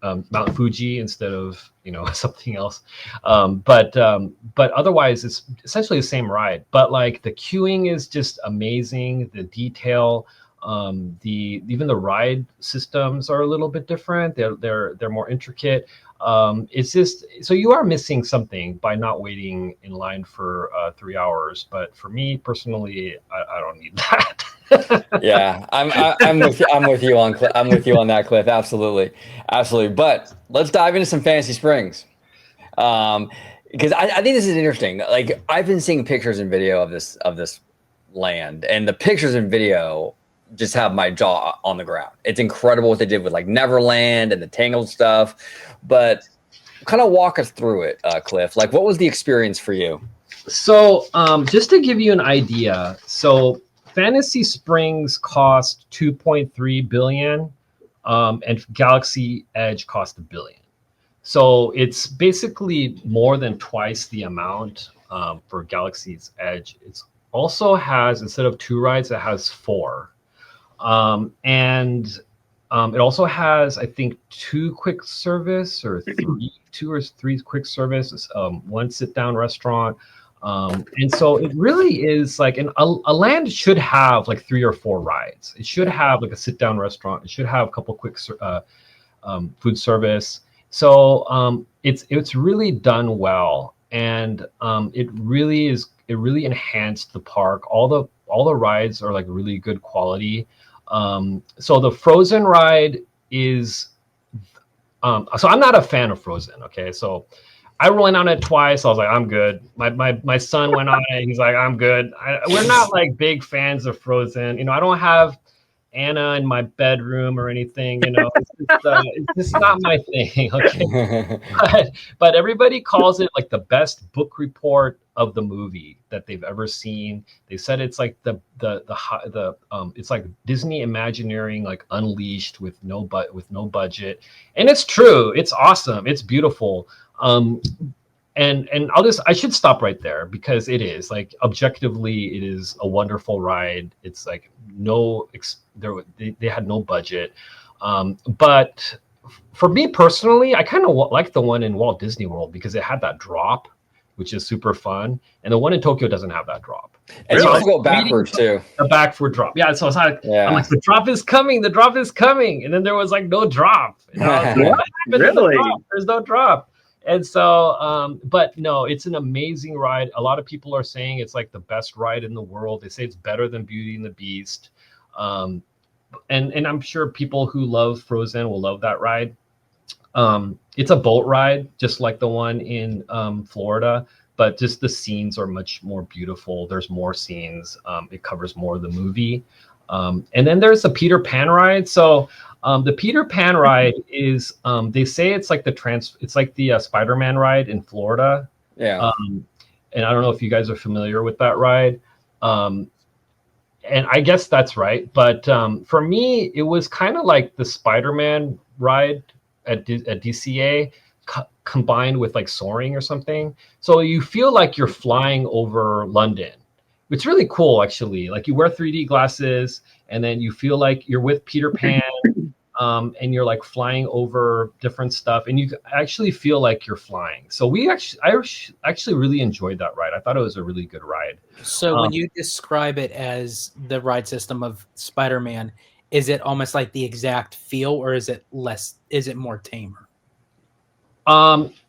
Mount Fuji instead of something else. But otherwise, it's essentially the same ride. But like the queuing is just amazing. The detail, even the ride systems are a little bit different. They're more intricate. It's just so you are missing something by not waiting in line for 3 hours. But for me personally, I don't need that. Yeah, I'm with you. I'm with you on that, Cliff. Absolutely, absolutely. But let's dive into some Fantasy Springs, because I think this is interesting. Like I've been seeing pictures and video of this land, and the pictures and video just have my jaw on the ground. It's incredible what they did with like Neverland and the Tangled stuff. But kind of walk us through it, Cliff. Like, what was the experience for you? So, just to give you an idea, so Fantasy Springs cost 2.3 billion, and Galaxy Edge cost $1 billion. So it's basically more than twice the amount for Galaxy's Edge. It also has, instead of 2 rides, it has 4, and it also has, I think, 2 quick service or 2 or 3 quick service, 1 sit-down restaurant. And so it really is like a land should have like 3 or 4 rides. It should have like a sit-down restaurant. It should have a couple quick food service. So it's really done well, and it really enhanced the park. All the rides are like really good quality. So the Frozen ride is so I'm not a fan of Frozen. Okay, so I went on it twice. I was like, I'm good. My son went on it. He's like, I'm good. We're not like big fans of Frozen. I don't have Anna in my bedroom or anything. It's just not my thing. Okay, but everybody calls it like the best book report of the movie that they've ever seen. They said it's like it's like Disney Imagineering like unleashed with no budget, and it's true. It's awesome. It's beautiful. And I should stop right there, because it is like objectively it is a wonderful ride. It's like they had no budget, but for me personally, I kind of like the one in Walt Disney World because it had that drop, which is super fun, and the one in Tokyo doesn't have that drop. And you also go backwards too. The backward drop, yeah. So it's like, I'm like, the drop is coming, and then there was like no drop. And I was like, what happened to the drop? There's no drop. And so, but no, it's an amazing ride. A lot of people are saying it's like the best ride in the world. They say it's better than Beauty and the Beast. And I'm sure people who love Frozen will love that ride. It's a boat ride, just like the one in Florida, but just the scenes are much more beautiful. There's more scenes. It covers more of the movie. And then there's the Peter Pan ride. So the Peter Pan ride is, they say it's like the Spider-Man ride in Florida. Yeah. And I don't know if you guys are familiar with that ride. And I guess that's right. But for me, it was kind of like the Spider-Man ride at DCA combined with like soaring or something. So you feel like you're flying over London. It's really cool, actually. Like you wear 3D glasses, and then you feel like you're with Peter Pan, and you're like flying over different stuff, and you actually feel like you're flying. So I actually really enjoyed that ride. I thought it was a really good ride. So when you describe it as the ride system of Spider-Man, is it almost like the exact feel, or is it less? Is it more tamer?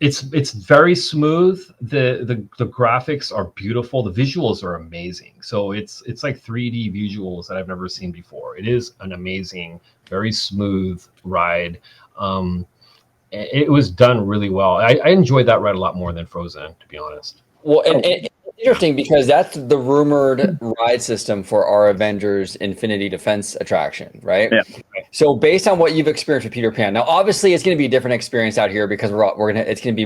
It's very smooth. The graphics are beautiful. The visuals are amazing. So it's like 3D visuals that I've never seen before. It is an amazing, very smooth ride. It was done really well. I enjoyed that ride a lot more than Frozen, to be honest. Well, and it's interesting because that's the rumored ride system for our Avengers Infinity Defense attraction, right? Yeah. So based on what you've experienced with Peter Pan, now obviously it's going to be a different experience out here because it's going to be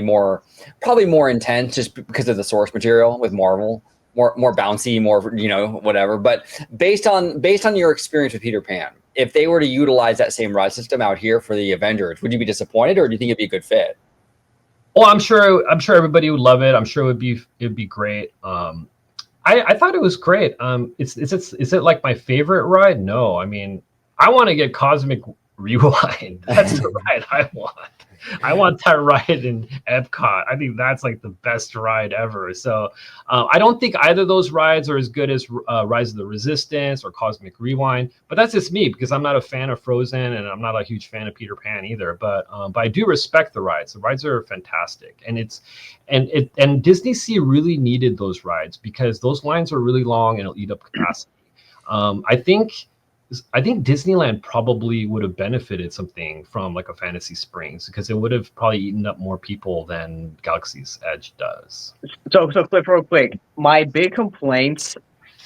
probably more intense just because of the source material with Marvel, more bouncy, more whatever. But based on your experience with Peter Pan, if they were to utilize that same ride system out here for the Avengers, would you be disappointed, or do you think it'd be a good fit? Well, I'm sure everybody would love it. I'm sure it'd be great. I thought it was great. Is it like my favorite ride? No, I mean, I want to get cosmic Rewind. That's the ride I want. I want that ride in Epcot. I think that's like the best ride ever. So I don't think either of those rides are as good as Rise of the Resistance or Cosmic Rewind. But that's just me because I'm not a fan of Frozen and I'm not a huge fan of Peter Pan either. But I do respect the rides. The rides are fantastic, and Disney Sea really needed those rides because those lines are really long and it'll eat up capacity. I think Disneyland probably would have benefited something from like a Fantasy Springs because it would have probably eaten up more people than Galaxy's Edge does. So Cliff, real quick, my big complaints,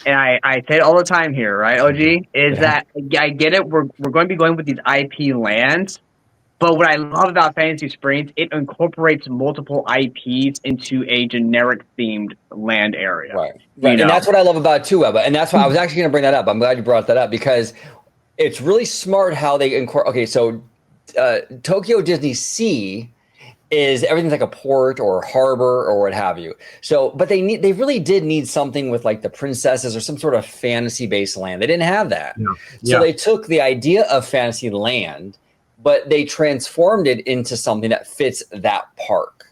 and I say it all the time here, right, OG, is that I get it. We're going to be going with these IP lands, but what I love about Fantasy Springs, it incorporates multiple IPs into a generic themed land area. Right. You know? And that's what I love about it too, Ebba. And that's why I was actually going to bring that up. I'm glad you brought that up because it's really smart how they incorporate. Okay, so Tokyo Disney Sea is everything's like a port or harbor or what have you. So, but they really did need something with like the princesses or some sort of fantasy based land. They didn't have that. So they took the idea of fantasy land, but they transformed it into something that fits that park.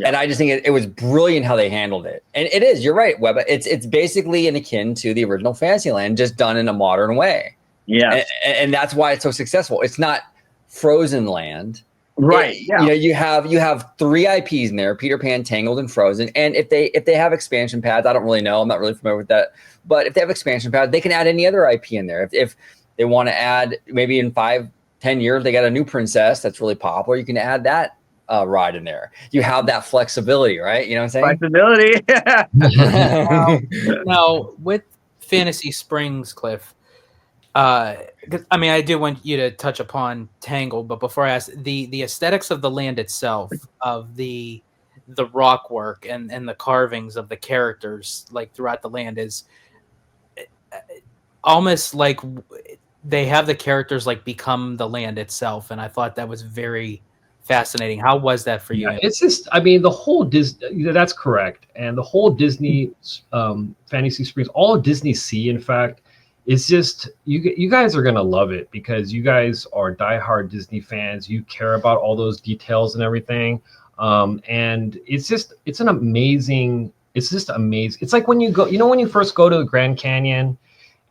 And I just think it was brilliant how they handled it. And it is, you're right, Webb. It's basically akin to the original Fantasyland, just done in a modern way. Yeah. And that's why it's so successful. It's not Frozen Land. Right. You know, you have 3 IPs in there, Peter Pan, Tangled, and Frozen. And if they have expansion pads, I don't really know. I'm not really familiar with that. But if they have expansion pads, they can add any other IP in there. If they want to add, maybe in 5-10 years, they got a new princess that's really popular, you can add that ride in there. You have that flexibility, right? You know what I'm saying? Flexibility. Now, with Fantasy Springs, Cliff, I mean, I do want you to touch upon Tangled, but before I ask, the aesthetics of the land itself, of the rock work and the carvings of the characters, like throughout the land, is almost like they have the characters like become the land itself, and I thought that was very fascinating. How was that for you? Yeah, it's just, I mean, the whole Disney, that's correct. And the whole Disney Fantasy Springs, all of Disney Sea, in fact, it's just, you guys are going to love it because you guys are diehard Disney fans. You care about all those details and everything. And it's just amazing. It's like when you go, when you first go to the Grand Canyon,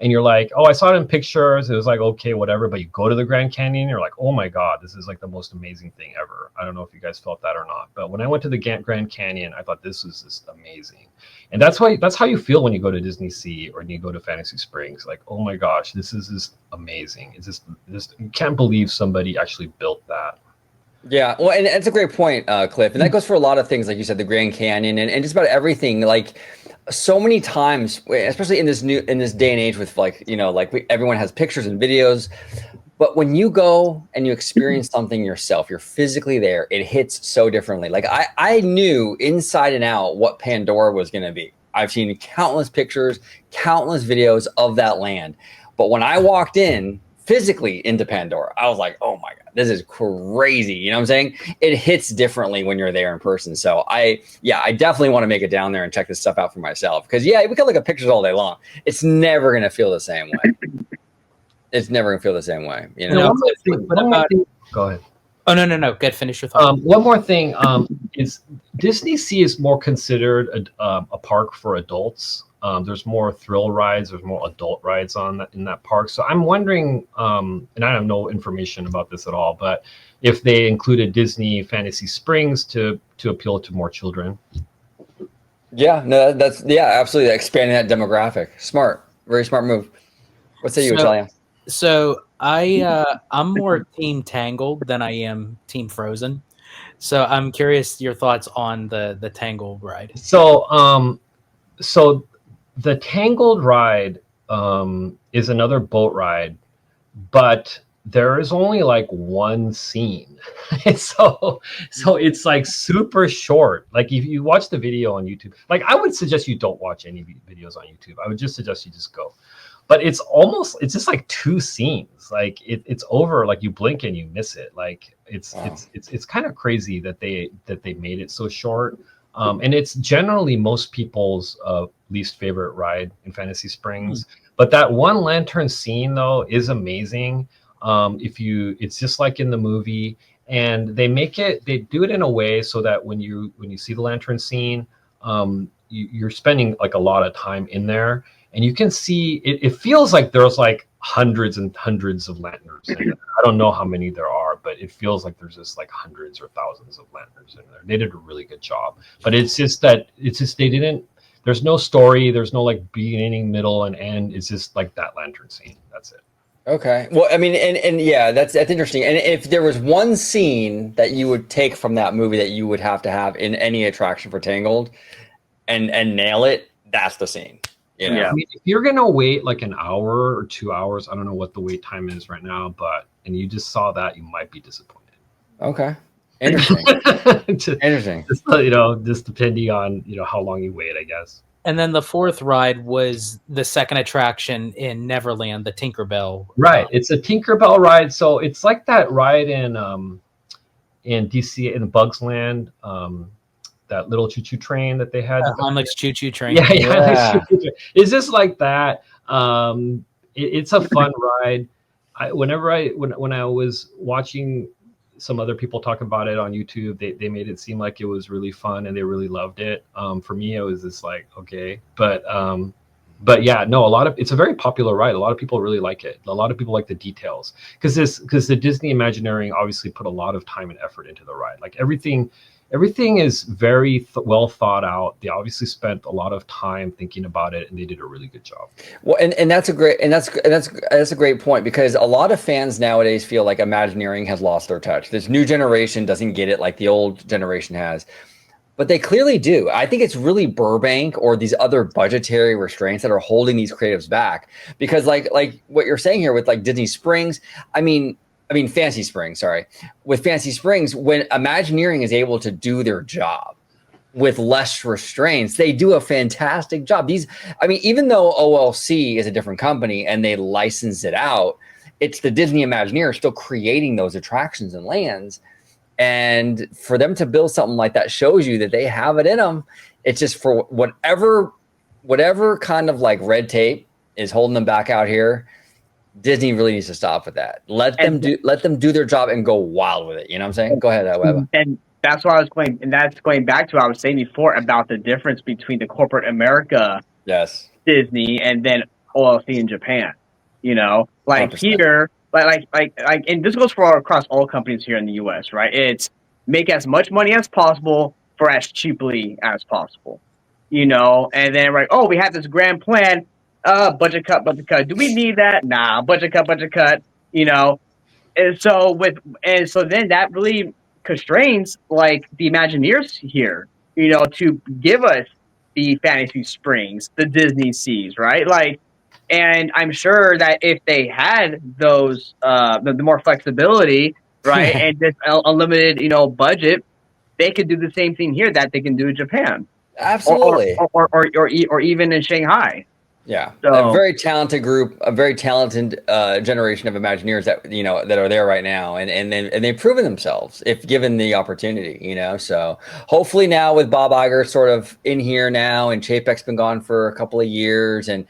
and you're like, oh, I saw it in pictures. It was like, okay, whatever. But you go to the Grand Canyon, and you're like, oh my God, this is like the most amazing thing ever. I don't know if you guys felt that or not. But when I went to the Grand Canyon, I thought this was just amazing. And that's how you feel when you go to Disney Sea or you go to Fantasy Springs. Like, oh my gosh, this is just amazing. It's just you can't believe somebody actually built that. Yeah, well, and it's a great point, Cliff. And that goes for a lot of things, like you said, the Grand Canyon and just about everything. Like, so many times, especially in this day and age with everyone has pictures and videos, but when you go and you experience something yourself, you're physically there, it hits so differently. Like I knew inside and out what Pandora was going to be. I've seen countless pictures, countless videos of that land. But when I walked in physically into Pandora, I was like, oh my God, this is crazy. You know what I'm saying? It hits differently when you're there in person. So I definitely want to make it down there and check this stuff out for myself. Because we can look at pictures all day long. It's never going to feel the same way. It's never going to feel the same way. You know? Go ahead. Oh, no. Good. Finish your thought. One more thing is Disney Sea is more considered a park for adults. There's more thrill rides. There's more adult rides in that park. So I'm wondering, and I have no information about this at all, but if they included Disney Fantasy Springs to appeal to more children. Yeah, no, absolutely expanding that demographic. Smart, very smart move. What say you, Italia? So I'm more Team Tangled than I am Team Frozen. So I'm curious your thoughts on the Tangled ride. So the Tangled ride is another boat ride, but there is only like one scene. so it's like super short. Like if you watch the video on YouTube, like I would suggest you don't watch any videos on YouTube. I would just suggest you just go. But it's just like 2 scenes. Like it's over. Like you blink and you miss it. Like it's kind of crazy that they made it so short. And it's generally most people's least favorite ride in Fantasy Springs. But that one lantern scene though is amazing. It's just like in the movie, and they do it in a way so that when you see the lantern scene, you're spending like a lot of time in there, and you can see it feels like there's like hundreds and hundreds of lanterns in there. I don't know how many there are, but it feels like there's just like hundreds or thousands of lanterns in there. They did a really good job, but it's just they didn't. There's no story. There's no like beginning, middle, and end. It's just like that lantern scene. That's it. Okay. Well, I mean, and yeah, that's interesting. And if there was one scene that you would take from that movie that you would have to have in any attraction for Tangled and nail it, that's the scene. You know? Yeah. I mean, if you're gonna wait like an hour or 2 hours, I don't know what the wait time is right now, and you just saw that, you might be disappointed. Okay. Interesting. Interesting. Just depending on how long you wait, I guess. And then the fourth ride was the second attraction in Neverland, the Tinkerbell. Right. It's a Tinkerbell ride. So it's like that ride in DC in Bugs Land, that little choo-choo train that they had. Onyx choo-choo train. Yeah. It's just like that. It's a fun ride. When I was watching some other people talk about it on YouTube, they made it seem like it was really fun and they really loved it. For me, it was just like, okay, but yeah, no, it's a very popular ride. A lot of people really like it. A lot of people like the details because the Disney Imagineering obviously put a lot of time and effort into the ride. Like everything is very well thought out. They obviously spent a lot of time thinking about it, and they did a really good job. Well, and that's a great point, because a lot of fans nowadays feel like Imagineering has lost their touch. This new generation doesn't get it like the old generation has, but they clearly do. I think it's really Burbank or these other budgetary restraints that are holding these creatives back. Because like what you're saying here with like Disney Springs, I mean Fancy Springs, sorry. With Fancy Springs, when Imagineering is able to do their job with less restraints, they do a fantastic job. Even though OLC is a different company and they license it out, it's the Disney Imagineer still creating those attractions and lands. And for them to build something like that shows you that they have it in them. It's just for whatever kind of like red tape is holding them back out here, Disney really needs to stop with that. Let them do their job and go wild with it. You know what I'm saying? Go ahead, Webba. And that's what I was going, and that's going back to what I was saying before about the difference between the corporate America, yes, Disney, and then OLC in Japan. Like 100%. Here, and this goes for across all companies here in the U.S. Right? It's make as much money as possible for as cheaply as possible. And then we have this grand plan. Budget cut. Do we need that? Nah, budget cut. And so then that really constrains like the Imagineers here, to give us the Fantasy Springs, the Disney Seas, right? Like, and I'm sure that if they had those, the more flexibility, right, and this unlimited, budget, they could do the same thing here that they can do in Japan, absolutely, or even in Shanghai. Yeah, so, a very talented group, a very talented generation of Imagineers that are there right now, and they've proven themselves if given the opportunity. So hopefully now with Bob Iger sort of in here now, and Chapek's been gone for a couple of years, and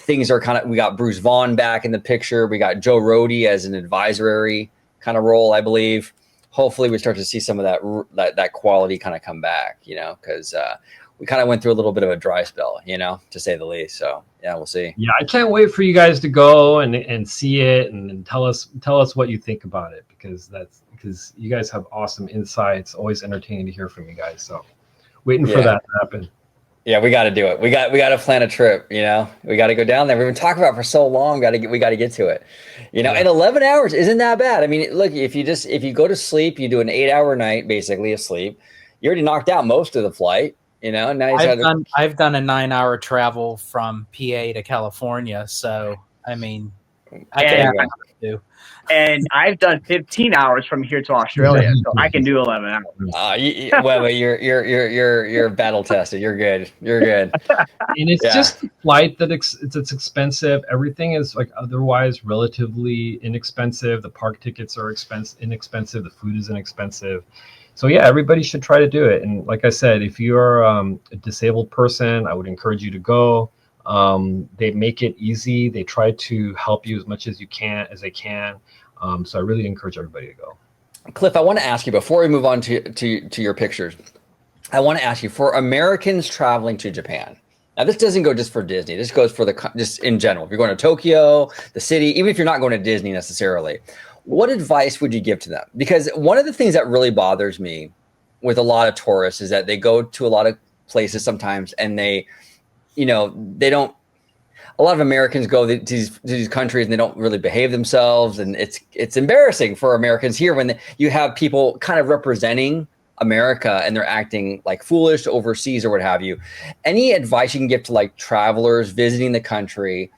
things are we got Bruce Vaughn back in the picture. We got Joe Rohde as an advisory kind of role, I believe. Hopefully we start to see some of that quality kind of come back. Because we kind of went through a little bit of a dry spell, to say the least. So yeah, we'll see. Yeah, I can't wait for you guys to go and see it and tell us what you think about it, because you guys have awesome insights. Always entertaining to hear from you guys. So waiting for that to happen. Yeah, we got to do it. We got to plan a trip. We got to go down there. We've been talking about it for so long. We got to get to it. And 11 hours isn't that bad. I mean, look, if you go to sleep, you do an 8-hour night basically of sleep. You already knocked out most of the flight. Now I've done a 9-hour travel from PA to California, so I mean, I can do. And I've done 15 hours from here to Australia, so I can do 11 hours. Well, you're battle tested. You're good. And it's just the flight it's expensive. Everything is like otherwise relatively inexpensive. The park tickets are inexpensive. The food is inexpensive. So yeah, everybody should try to do it. And like I said, if you're a disabled person, I would encourage you to go. They make it easy. They try to help you as much as they can. So I really encourage everybody to go. Cliff, I want to ask you before we move on to your pictures. I want to ask you, for Americans traveling to Japan. Now, this doesn't go just for Disney. This goes for just in general. If you're going to Tokyo, the city, even if you're not going to Disney necessarily, what advice would you give to them? Because one of the things that really bothers me with a lot of tourists is that they go to a lot of places sometimes and they don't. A lot of Americans go to these countries and they don't really behave themselves, and it's embarrassing for Americans here when you have people kind of representing America and they're acting like foolish overseas or what have you. Any advice you can give to like travelers visiting the country,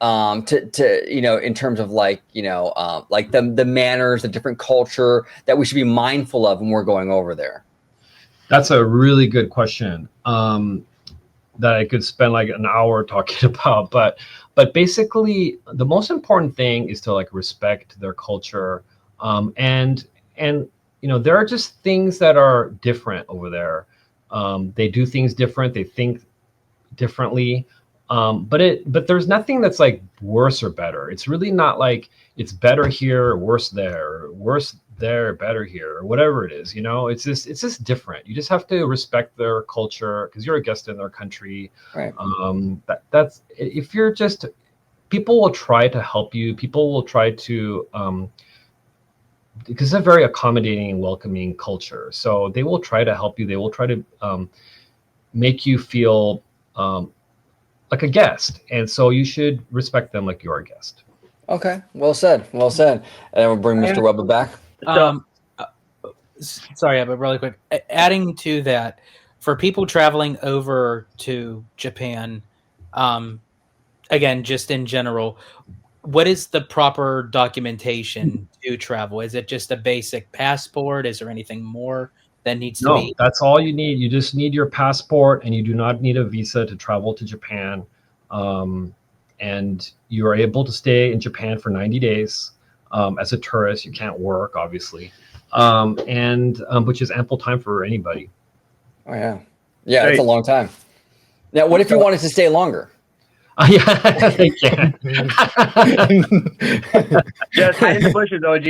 to in terms of like the manners, the different culture that we should be mindful of when we're going over there? That's a really good question. That I could spend like an hour talking about, but basically the most important thing is to like respect their culture, and there are just things that are different over there. They do things different, they think differently, but there's nothing that's like worse or better. It's really not like it's better here or worse there, or worse there, better here, or whatever it is. It's just different. You just have to respect their culture because you're a guest in their country. Right. That's if you're just, people will try to help you. People will try to because it's a very accommodating and welcoming culture. So they will try to help you. They will try to make you feel like a guest, and so you should respect them like you're a guest. Okay, well said. And we'll bring Mr. Weber back. Sorry, but really quick, adding to that, for people traveling over to Japan, again, just in general, what is the proper documentation to travel? Is it just a basic passport? Is there anything more that needs to be? No, that's all you need. You just need your passport, and you do not need a visa to travel to Japan. And you are able to stay in Japan for 90 days. As a tourist, you can't work, obviously, which is ample time for anybody. Oh yeah, it's a long time. Now, what if you wanted to stay longer? Yeah, they can. Just hide in the bushes, OG.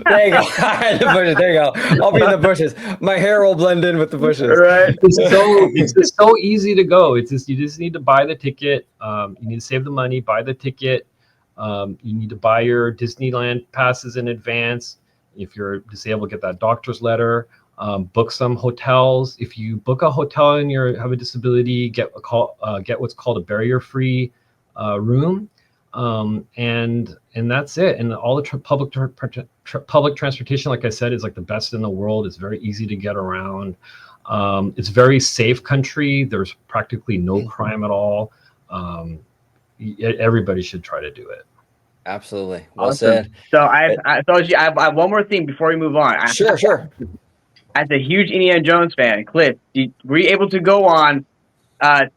There you go. Hide in the bushes. There you go. I'll be in the bushes. My hair will blend in with the bushes. Right. It's just so easy to go. You just need to buy the ticket. You need to save the money, buy the ticket. You need to buy your Disneyland passes in advance. If you're disabled, get that doctor's letter. Book some hotels. If you book a hotel and you have a disability, get what's called a barrier-free room, and that's it. And all the public transportation, like I said, is like the best in the world. It's very easy to get around. It's a very safe country. There's practically no crime at all. Everybody should try to do it. Absolutely. Well Awesome. said. So I have one more thing before we move on. Sure. As a huge Indiana Jones fan, Cliff, were you able to go on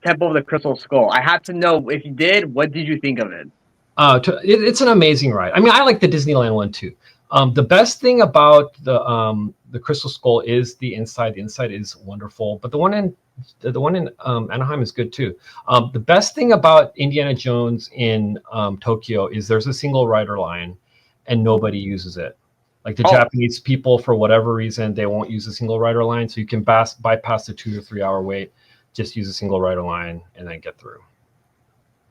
Temple of the Crystal Skull? I have to know, if you did, what did you think of it? It's an amazing ride. I mean, I like the Disneyland one too. The best thing about the Crystal Skull is the inside. The inside is wonderful, but the one in Anaheim is good too. The best thing about Indiana Jones in Tokyo is there's a single rider line, and nobody uses it. Like the Japanese people, for whatever reason, they won't use a single rider line, so you can bypass the 2 to 3 hour wait. Just use a single rider line and then get through.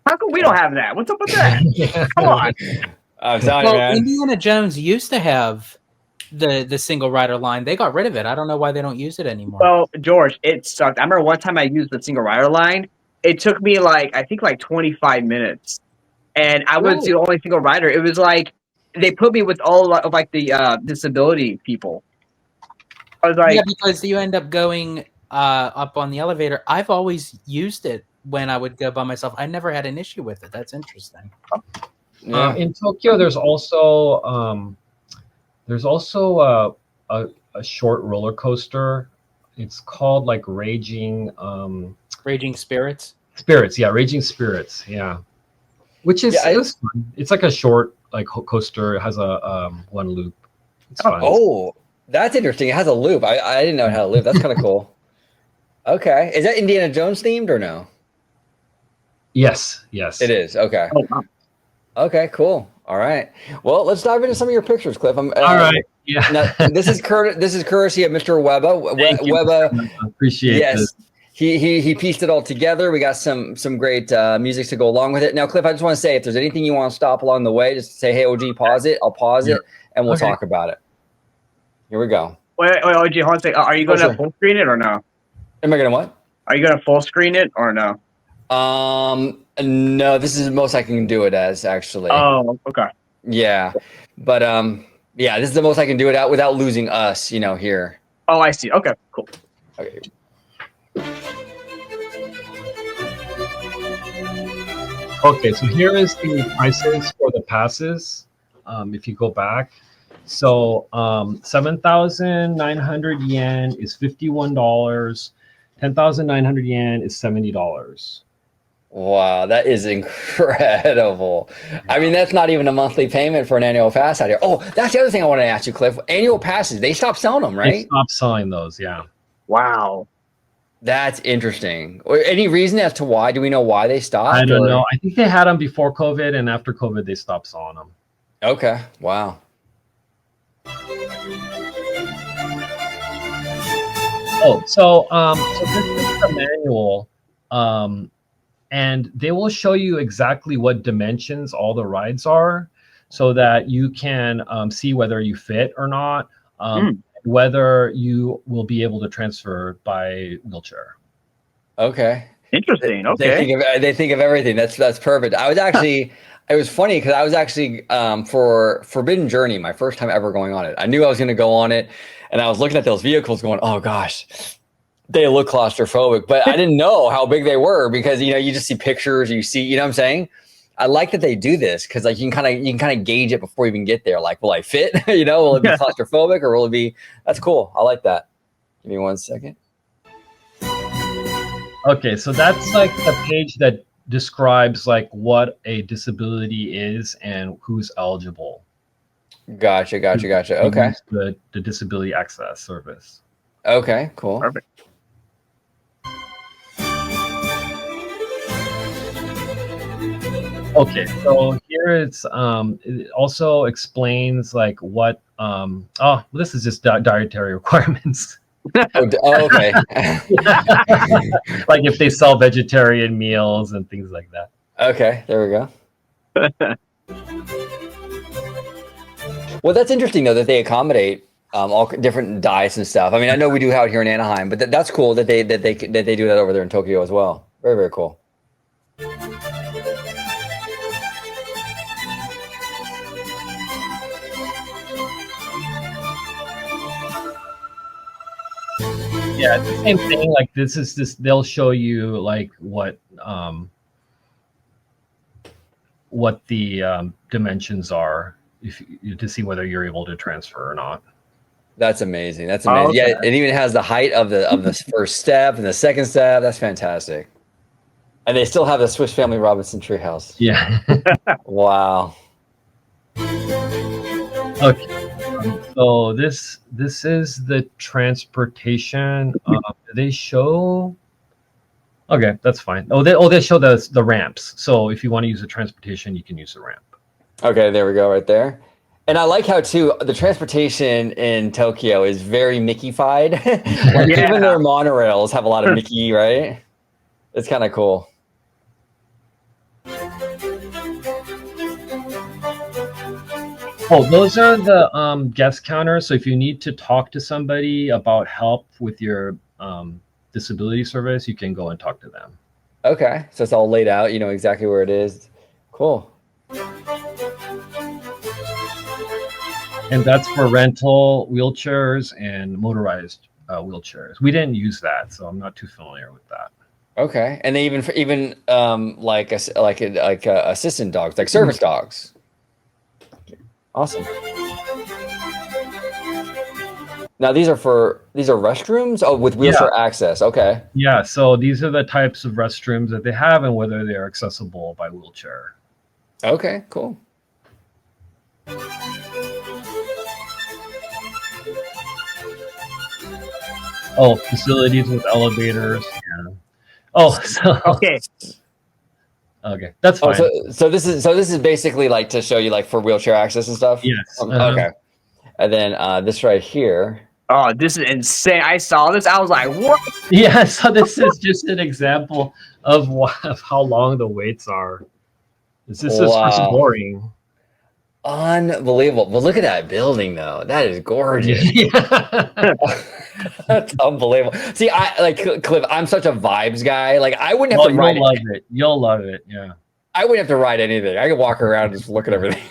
How come we don't have that? What's up with that? Come on. I'm telling you, man. Indiana Jones used to have the single rider line. They got rid of it. I don't know why they don't use it anymore. Well, George, it sucked. I remember one time I used the single rider line. It took me I think 25 minutes, and I was the only single rider. It was like they put me with all of the disability people. I was like, yeah, because you end up going up on the elevator. I've always used it when I would go by myself. I never had an issue with it. That's interesting. Yeah. In Tokyo, there's also a short roller coaster. It's called like Raging Spirits. Spirits, yeah, Raging Spirits, yeah. Which is it's fun. It's like a short coaster. It has a one loop. It's fun. Oh, that's interesting. It has a loop. I didn't know it had a loop. That's kind of cool. Okay, is that Indiana Jones themed or no? Yes. It is. Okay. oh, wow. Okay, cool. All right. Well, let's dive into some of your pictures, Cliff. All right. Yeah. Now, this is courtesy of Mr. Webba. Thank you, Webba, Mr. Webba. Appreciate yes, this. he pieced it all together. We got some great music to go along with it. Now, Cliff, I just want to say, if there's anything you want to stop along the way, just say, "Hey, OG, pause it." I'll pause it, and we'll talk about it. Here we go. Wait, OG, hold on a second. Are you going to sure. full screen it or no? Am I gonna what? Are you going to full screen it or no? No, this is the most I can do it as, actually. Oh, okay. Yeah, but yeah, this is the most I can do it out without losing us, here. Oh, I see. Okay, cool. Okay. Okay, so here is the prices for the passes. If you go back, so 7,900 yen is $51. 10,900 yen is $70. Wow, that is incredible. I mean, that's not even a monthly payment for an annual pass out here. Oh, that's the other thing I want to ask you, Cliff. Annual passes, they stopped selling them, They right? stopped selling those, yeah. Wow. That's interesting. Any reason as to why? Do we know why they stopped? I don't know. I think they had them before COVID, and after COVID, they stopped selling them. Okay, wow. Oh, so this is the manual, and they will show you exactly what dimensions all the rides are, so that you can see whether you fit or not, whether you will be able to transfer by wheelchair. Okay. Interesting. Okay. They think of everything. That's perfect. I was actually it was funny because I was actually for Forbidden Journey, my first time ever going on it. I knew I was going to go on it, and I was looking at those vehicles going, "Oh gosh, they look claustrophobic." But I didn't know how big they were because you just see pictures, you see, you know what I'm saying? I like that they do this because like you can kind of gauge it before you even get there. Like, will I fit? Will it be claustrophobic or will it be? That's cool. I like that. Give me 1 second. Okay, so that's like the page that describes like what a disability is and who's eligible. Gotcha. Okay. The disability access service. Okay, cool. Perfect. Okay, so here it also explains like what this is just dietary requirements. Okay. Like if they sell vegetarian meals and things like that. Okay, there we go. Well, that's interesting though that they accommodate all different diets and stuff. I mean, I know we do out here in Anaheim, but that's cool that they do that over there in Tokyo as well. Very, very cool. Yeah, it's the same thing. Like they'll show you like what the dimensions are to see whether you're able to transfer or not. That's amazing. That's amazing. Okay. Yeah, it even has the height of the first step and the second step. That's fantastic. And they still have the Swiss Family Robinson treehouse. Yeah. Wow. Okay. So this is the transportation. Do they show? Okay, that's fine. They show the ramps. So if you want to use the transportation, you can use the ramp. Okay, there we go, right there. And I like how too the transportation in Tokyo is very Mickey-fied. Like even their monorails have a lot of Mickey, right? It's kind of cool. Oh, those are the guest counters. So if you need to talk to somebody about help with your disability service, you can go and talk to them. Okay, so it's all laid out. You know exactly where it is. Cool. And that's for rental wheelchairs and motorized wheelchairs. We didn't use that, so I'm not too familiar with that. Okay, and they even like assistant dogs, like service dogs. Awesome. Now these are restrooms? Oh, with wheelchair access. Okay. Yeah, so these are the types of restrooms that they have and whether they're accessible by wheelchair. Okay, cool. Oh, facilities with elevators. Yeah. Oh, so okay. Okay, that's Oh, fine. so this is basically like to show you like for wheelchair access and stuff. Yes. Okay. And then this right here. Oh, this is insane. I saw this. I was like, what? Yeah, so this is just an example of how long the waits are. This is just Wow. boring. Unbelievable. But look at that building though. That is gorgeous. Yeah. That's unbelievable. See, I like Cliff, I'm such a vibes guy. Like I wouldn't have to ride You'll love it. You'll love it. Yeah. I wouldn't have to ride anything. I could walk around and just look at everything.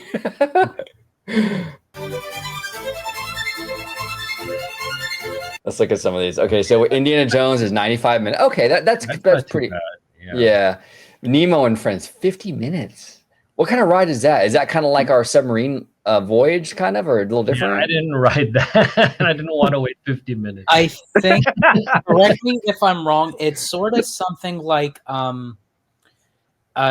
Let's look at some of these. Okay, so Indiana Jones is 95 minutes. Okay, that's not pretty. too bad. Yeah. Nemo and Friends, 50 minutes. What kind of ride is that? Is that kind of like our submarine voyage, kind of, or a little different? Yeah, I didn't ride that. I didn't want to wait 50 minutes. I think, correct me if I'm wrong, it's sort of something like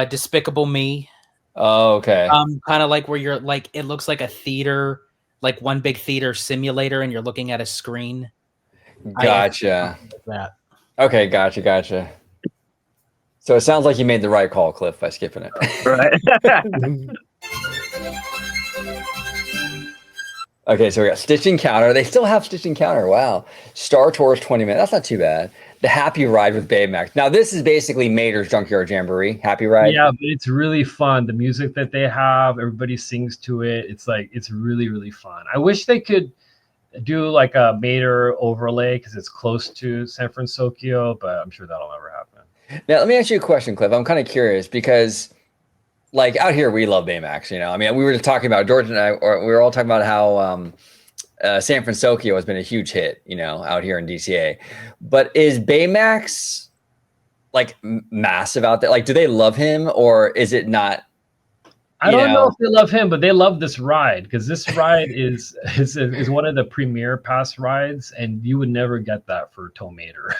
Despicable Me. Oh, okay. Kind of like where you're like, it looks like a theater, like one big theater simulator, and you're looking at a screen. Gotcha. Like that. Okay, gotcha. So it sounds like you made the right call, Cliff, by skipping it. Right. Okay, so we got Stitch Encounter. They still have Stitch Encounter. Wow. Star Tours 20 minutes. That's not too bad. The Happy Ride with Baymax. Now, this is basically Mater's Junkyard Jamboree. Happy Ride. Yeah, but it's really fun. The music that they have, everybody sings to it. It's like, it's really, really fun. I wish they could do like a Mater overlay because it's close to San Francisco, but I'm sure that'll never happen. Now, let me ask you a question, Cliff. I'm kind of curious because, like, out here, we love Baymax, you know? I mean, we were just talking about, George and I, or we were all talking about how San Francisco has been a huge hit, you know, out here in DCA. But is Baymax, like, massive out there? Like, do they love him, or is it not? I don't know if they love him, but they love this ride because this ride is one of the premier pass rides, and you would never get that for Tow Mater.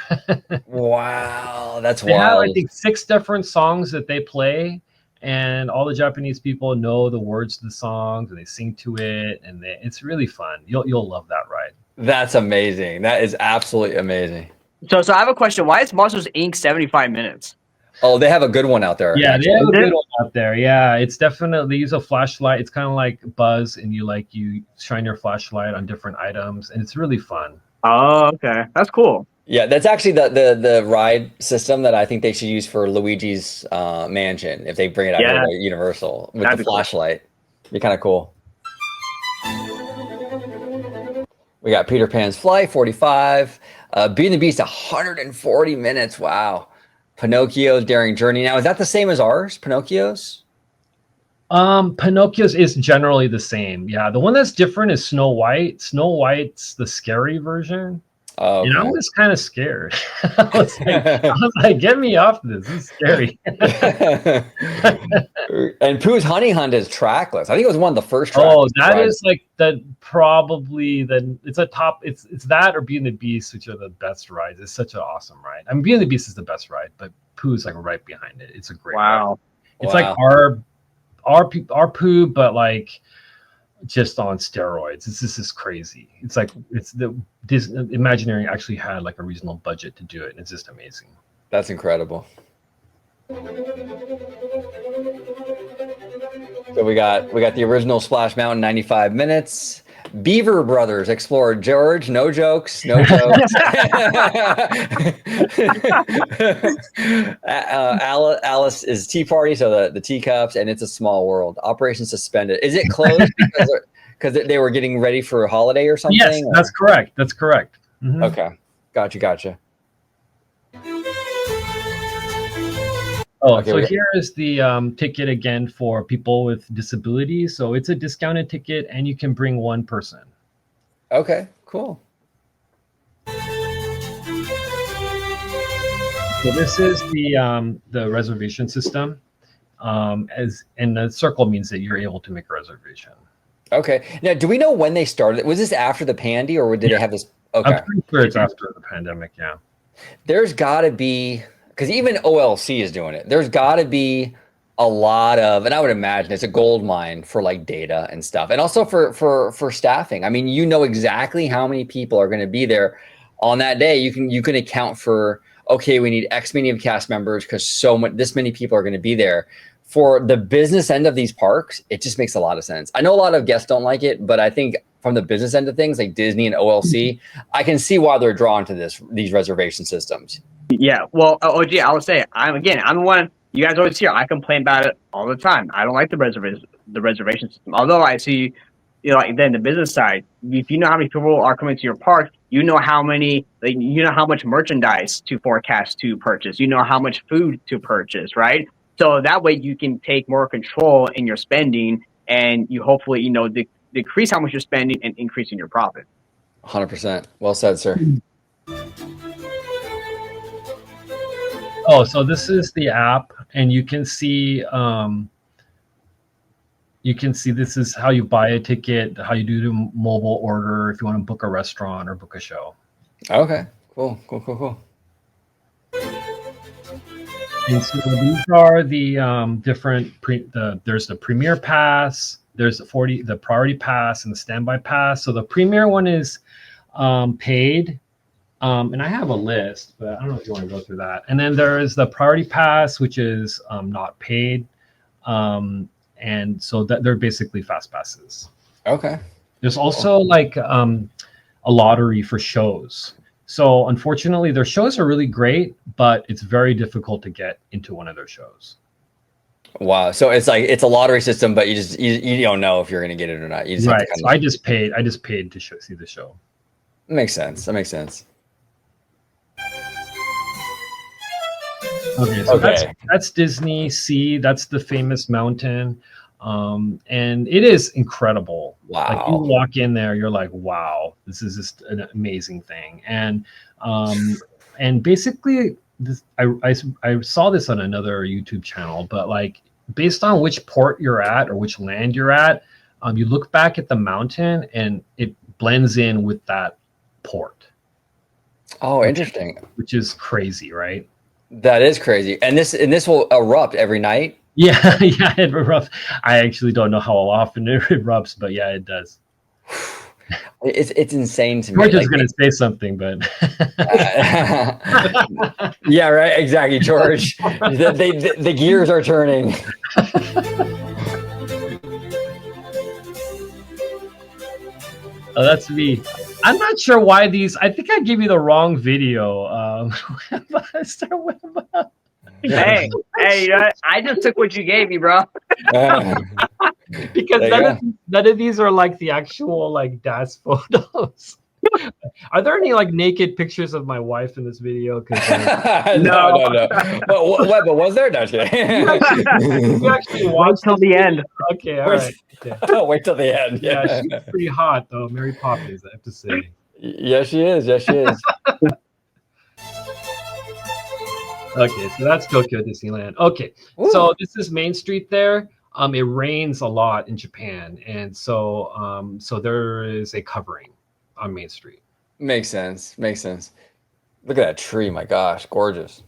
Wow, that's they wild. have, I think, 6 different songs that they play, and all the Japanese people know the words to the songs, and they sing to it, and it's really fun. You'll love that ride. That's amazing. That is absolutely amazing. So I have a question. Why is Monsters Inc. 75 minutes? Oh, they have a good one out there. Yeah, actually. they have a good one out there. Yeah, it's definitely, use a flashlight. It's kind of like Buzz, and you shine your flashlight on different items, and it's really fun. Oh, okay. That's cool. Yeah, that's actually the ride system that I think they should use for Luigi's Mansion if they bring it out here to Universal with the flashlight. Be kind of cool. We got Peter Pan's Flight, 45. Beauty and the Beast, 140 minutes. Wow. Pinocchio's Daring Journey. Now, is that the same as ours, Pinocchio's? Pinocchio's is generally the same. Yeah, the one that's different is Snow White. Snow White's the scary version. Oh, okay. And I was kind of scared. I was like, get me off this. This is scary. And Pooh's Honey Hunt is trackless. I think it was one of the first trackless. Oh, that rides. is like it's a top. It's that or Beauty and the Beast, which are the best rides. It's such an awesome ride. I mean, Beauty and the Beast is the best ride, but Pooh's like right behind it. It's a great ride. It's like our Pooh, but like just on steroids. This is crazy. It's like Imagineering actually had like a reasonable budget to do it, and it's just amazing. That's incredible. So we got the original Splash Mountain, 95 minutes. Beaver Brothers Explorer George, no jokes. Alice is Tea Party, so the teacups, and It's a Small World. Operation Suspended. Is it closed because they were getting ready for a holiday or something? Yes, that's correct. That's correct. Mm-hmm. Okay, gotcha. Oh, okay, so here is the ticket again for people with disabilities. So it's a discounted ticket, and you can bring one person. Okay, cool. So this is the reservation system, and the circle means that you're able to make a reservation. Okay. Now, do we know when they started? Was this after the pandy, or did they have this? Okay. I'm pretty sure it's after the pandemic. Yeah. There's got to be. Because even OLC is doing it. There's got to be a lot of, and I would imagine it's a gold mine for like data and stuff, and also for staffing. I mean, you know exactly how many people are going to be there on that day. You can account for okay, we need X many of cast members because this many people are going to be there. For the business end of these parks, it just makes a lot of sense. I know a lot of guests don't like it, but I think from the business end of things, like Disney and OLC, I can see why they're drawn to these reservation systems. Yeah, well, OG, I would say I'm the one you guys always hear. I complain about it all the time. I don't like the reservation system. Although I see, like then the business side, if you know how many people are coming to your park, you know how much merchandise to forecast to purchase. You know how much food to purchase, right? So that way you can take more control in your spending, and you hopefully decrease how much you're spending and increasing your profit. 100%. Well said, sir. Oh, so this is the app, and you can see this is how you buy a ticket, how you do the mobile order if you want to book a restaurant or book a show. Okay, cool. And so these are the different there's the Premier Pass, there's the Priority Pass, and the Standby Pass. So the Premier one is paid. And I have a list, but I don't know if you want to go through that. And then there is the Priority Pass, which is not paid. And so that they're basically fast passes. Okay. There's also like a lottery for shows. So unfortunately, their shows are really great, but it's very difficult to get into one of their shows. Wow. So it's a lottery system, but you don't know if you're going to get it or not. You just right. have to So I just paid to see the show. That makes sense. Okay, so that's Disney Sea. That's the famous mountain, and it is incredible. Wow! Like you walk in there, you're like, "Wow, this is just an amazing thing." And basically, I saw this on another YouTube channel, but like based on which port you're at or which land you're at, you look back at the mountain and it blends in with that port. Oh, interesting. Which is crazy, right? That is crazy. And this will erupt every night? Yeah, it erupts. I actually don't know how often it erupts, but yeah, it does. It's insane to me. George is going to say something, but yeah, right. Exactly, George. The gears are turning. Oh, that's me. I'm not sure why these. I think I gave you the wrong video. Hey, you know what? I just took what you gave me, bro. Because none of these are like the actual like DAS photos. Are there any like naked pictures of my wife in this video? No. But was there? No, you actually watched till the end. Okay, all right. Okay. Oh, wait till the end. Yeah, she's pretty hot though, Mary Poppins. I have to say. Yes, she is. Okay, so that's Tokyo Disneyland. Okay, Ooh. So this is Main Street there. It rains a lot in Japan, and so there is a covering on Main Street. Makes sense. Look at that tree. My gosh, gorgeous.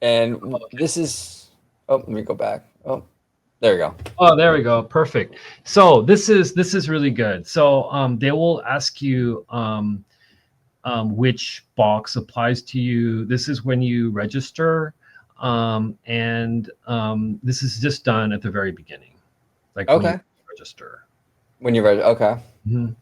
And this is. Oh, let me go back. Oh. There we go. Oh, there we go. Perfect. So this is really good. So they will ask you which box applies to you. This is when you register, and this is just done at the very beginning, like okay. When you register. When you register, okay. Mm-hmm.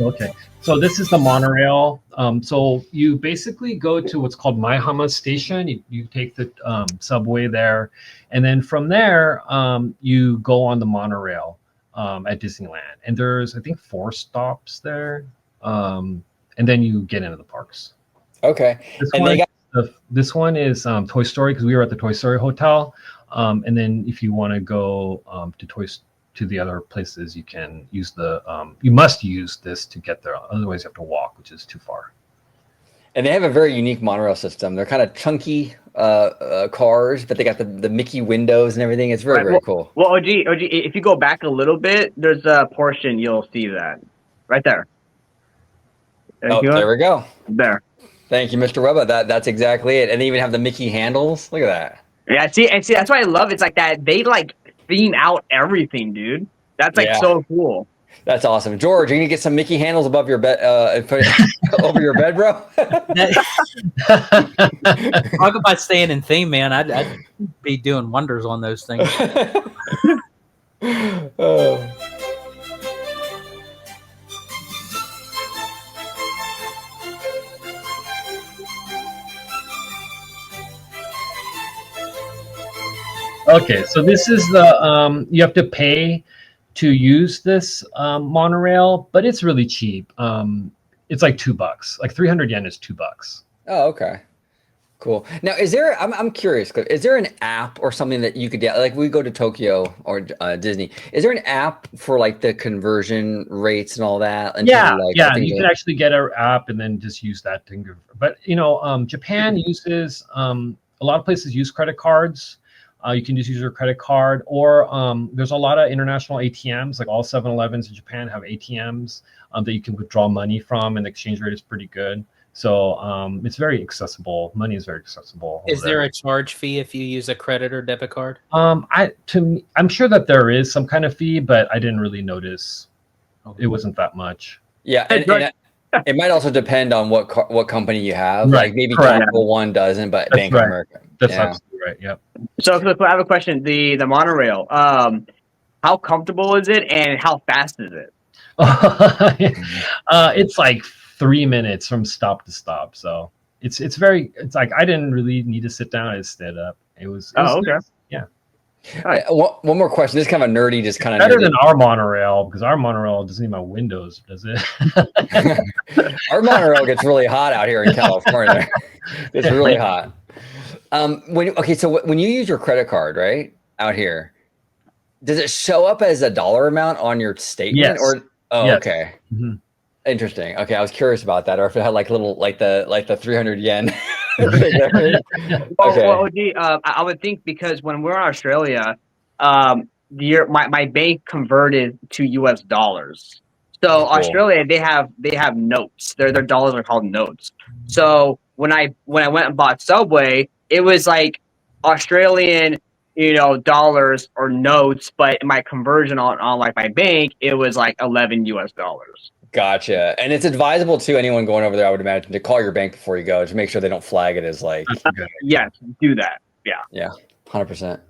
Okay. So this is the monorail. So you basically go to what's called Maihama Station. You take the subway there, and then from there you go on the monorail at Disneyland. And there's I think 4 stops there, and then you get into the parks. Okay. This one is Toy Story because we were at the Toy Story Hotel, and then if you want to go to the other places, you can use you must use this to get there. Otherwise, you have to walk, which is too far. And they have a very unique monorail system. They're kind of chunky cars, but they got the Mickey windows and everything. It's very cool. Well, OG, if you go back a little bit, there's a portion you'll see that right there. There we go. There. Thank you, Mr. Webba. That's exactly it. And they even have the Mickey handles. Look at that. Yeah, see, that's why I love it. It's like that. They like theme out everything, dude. That's like Yeah. so cool. That's awesome. George, you gonna get some Mickey handles above your bed, and put it over your bed, bro? Talk about staying in theme, man. I'd be doing wonders on those things. Oh. Okay, so this is the you have to pay to use this monorail, but it's really cheap. It's like $2, like 300 yen is $2. Oh, okay. Cool. Now, is there? I'm curious. Cliff, is there an app or something that you could get? Like, we go to Tokyo or Disney. Is there an app for like the conversion rates and all that? And Yeah, like, yeah, you can actually get an app and then just use that to. But Japan uses a lot of places use credit cards. You can just use your credit card, or there's a lot of international ATMs. Like all 7-Elevens in Japan have ATMs that you can withdraw money from, and the exchange rate is pretty good. So it's very accessible. Money is very accessible. Is there a charge fee if you use a credit or debit card? I'm sure that there is some kind of fee, but I didn't really notice. It wasn't that much. Yeah, and it might also depend on what company you have. Right. Like maybe Correct. Capital One doesn't, but That's Bank right. of America. That's Yeah. absolutely right. Yep. So, Cliff, I have a question. The monorail. How comfortable is it, and how fast is it? It's like 3 minutes from stop to stop. So it's like I didn't really need to sit down. I just stood up. It was okay. Yeah. All right. One more question. This is kind of a nerdy, just kind of better than our monorail, because our monorail doesn't even have windows, does it? Our monorail gets really hot out here in California. It's really hot. So when you use your credit card, right, out here, does it show up as a dollar amount on your statement? Yes. Yes. Okay. Mm-hmm. Interesting. Okay, I was curious about that, or if it had like little like the 300 yen. Okay. Well, I would think, because when we're in Australia, my bank converted to US dollars. So Cool. Australia, they have notes. Their dollars are called notes. So when I went and bought Subway, it was like Australian, dollars or notes, but my conversion on like my bank, it was like 11 US dollars. Gotcha. And it's advisable to anyone going over there, I would imagine, to call your bank before you go to make sure they don't flag it as like. Yes, do that. Yeah. Yeah, 100%.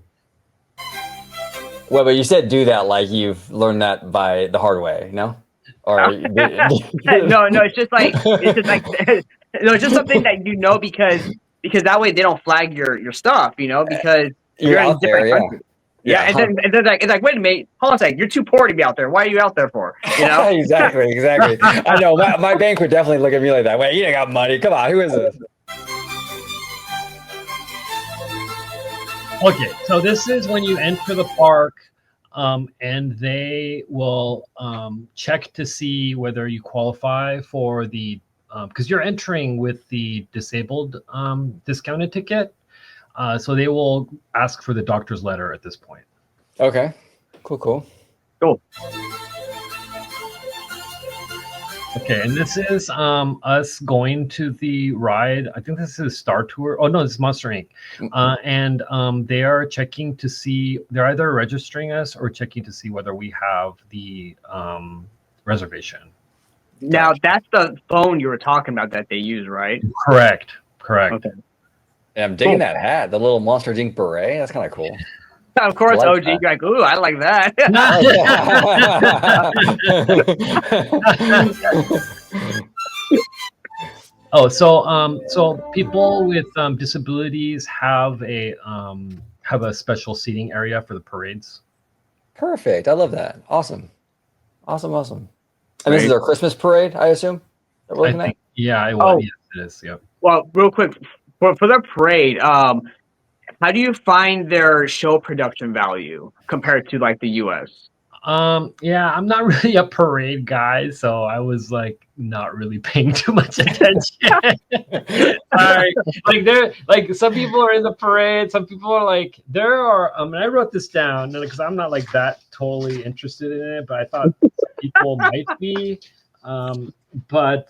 Well, but you said do that like you've learned that by the hard way, no? Or no, it's just like no, it's just something that because that way they don't flag your stuff, because you're out there, yeah. Yeah, and then it's like, wait a minute, hold on a second, you're too poor to be out there. Why are you out there for? Exactly. I know my bank would definitely look at me like that. Wait, you ain't got money. Come on, who is this? Okay, so this is when you enter the park, and they will check to see whether you qualify for the because you're entering with the disabled discounted ticket. So they will ask for the doctor's letter at this point. Okay. Cool. Okay, and this is us going to the ride. I think this is Star Tour. Oh no, this is Monster Inc. And they are checking to see. They're either registering us or checking to see whether we have the reservation. Now that's the phone you were talking about that they use, right? Correct. Okay. Yeah, I'm digging that hat, the little Monster Inc. beret. That's kind of cool. Of course, like OG, you're like, ooh, I like that. So people with disabilities have a special seating area for the parades. Perfect. I love that. Awesome. And this is their Christmas parade, I assume? That we're looking at? Yeah, yes, it is. Yep. Well, real quick, for their parade, how do you find their show production value compared to like the US? Yeah, I'm not really a parade guy, so I was like not really paying too much attention. Sorry. Like some people are in the parade, some people are like there are and I wrote this down because I'm not like that totally interested in it, but I thought some people might be. But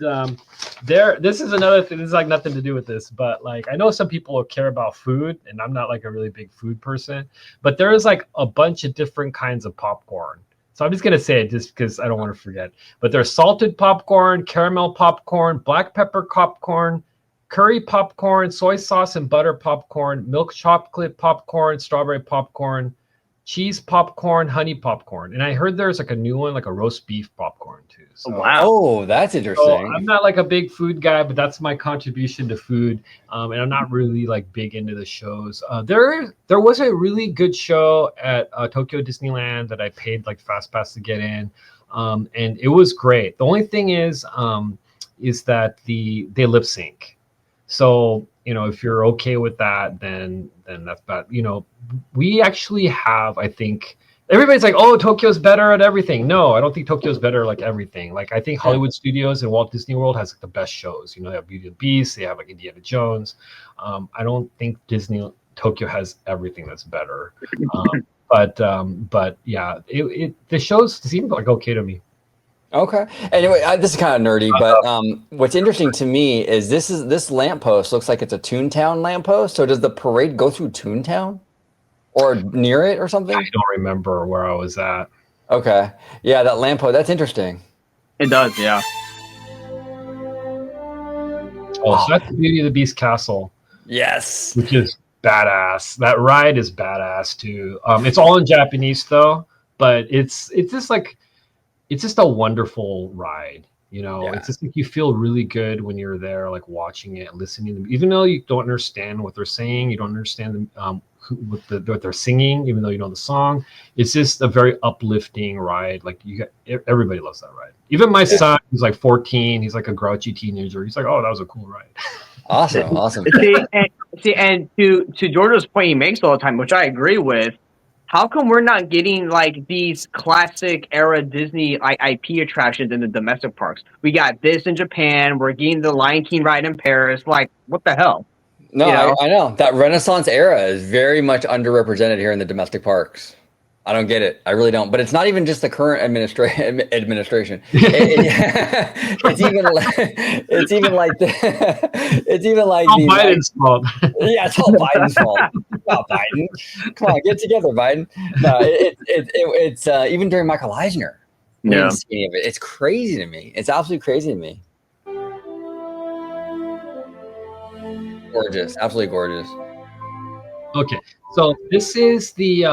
there, this is another thing. This is like nothing to do with this, but like I know some people care about food, and I'm not like a really big food person. But there is like a bunch of different kinds of popcorn. So I'm just gonna say it just because I don't want to forget. But there's salted popcorn, caramel popcorn, black pepper popcorn, curry popcorn, soy sauce and butter popcorn, milk chocolate popcorn, strawberry popcorn, cheese popcorn, honey popcorn. And I heard there's like a new one, like a roast beef popcorn too. So, Wow. Oh, that's so interesting. I'm not like a big food guy, but that's my contribution to food. And I'm not really like big into the shows. There was a really good show at Tokyo Disneyland that I paid like fast pass to get in, and it was great. The only thing is that they lip sync. So if you're okay with that, then that's bad. We actually have, I think. Everybody's like, oh, Tokyo's better at everything. No, I don't think Tokyo's better at like everything. Like I think Hollywood Studios and Walt Disney World has like the best shows. They have Beauty and the Beast, they have like Indiana Jones. I don't think Tokyo has everything that's better. But yeah, the shows seem like okay to me. Okay. Anyway, this is kind of nerdy, but what's interesting to me is this lamppost looks like it's a Toontown lamppost. So does the parade go through Toontown? Or near it or something? I don't remember where I was at. Okay. Yeah, that lamppost, that's interesting. It does, yeah. Oh, so that's the Beauty of the Beast castle. Yes. Which is badass. That ride is badass too. It's all in Japanese though, but it's just a wonderful ride. It's just like you feel really good when you're there, like watching it, listening to them. Even though you don't understand what they're saying, you don't understand them, what they're singing, even though you know the song. It's just a very uplifting ride. Like everybody loves that ride. Even my son, who's like 14, he's like a grouchy teenager. He's like, "Oh, that was a cool ride." Awesome. And to George's point he makes all the time, which I agree with. How come we're not getting like these classic era Disney IP attractions in the domestic parks? We got this in Japan. We're getting the Lion King ride in Paris. Like, what the hell? No, I know. That Renaissance era is very much underrepresented here in the domestic parks. I don't get it. I really don't. But it's not even just the current administration. It's even like Biden's fault. Yeah, it's all Biden's fault. Oh, Biden, come on, get together, Biden. No, it's even during Michael Eisner. Yeah, it's crazy to me. It's absolutely crazy to me. Gorgeous, absolutely gorgeous. Okay, so this is the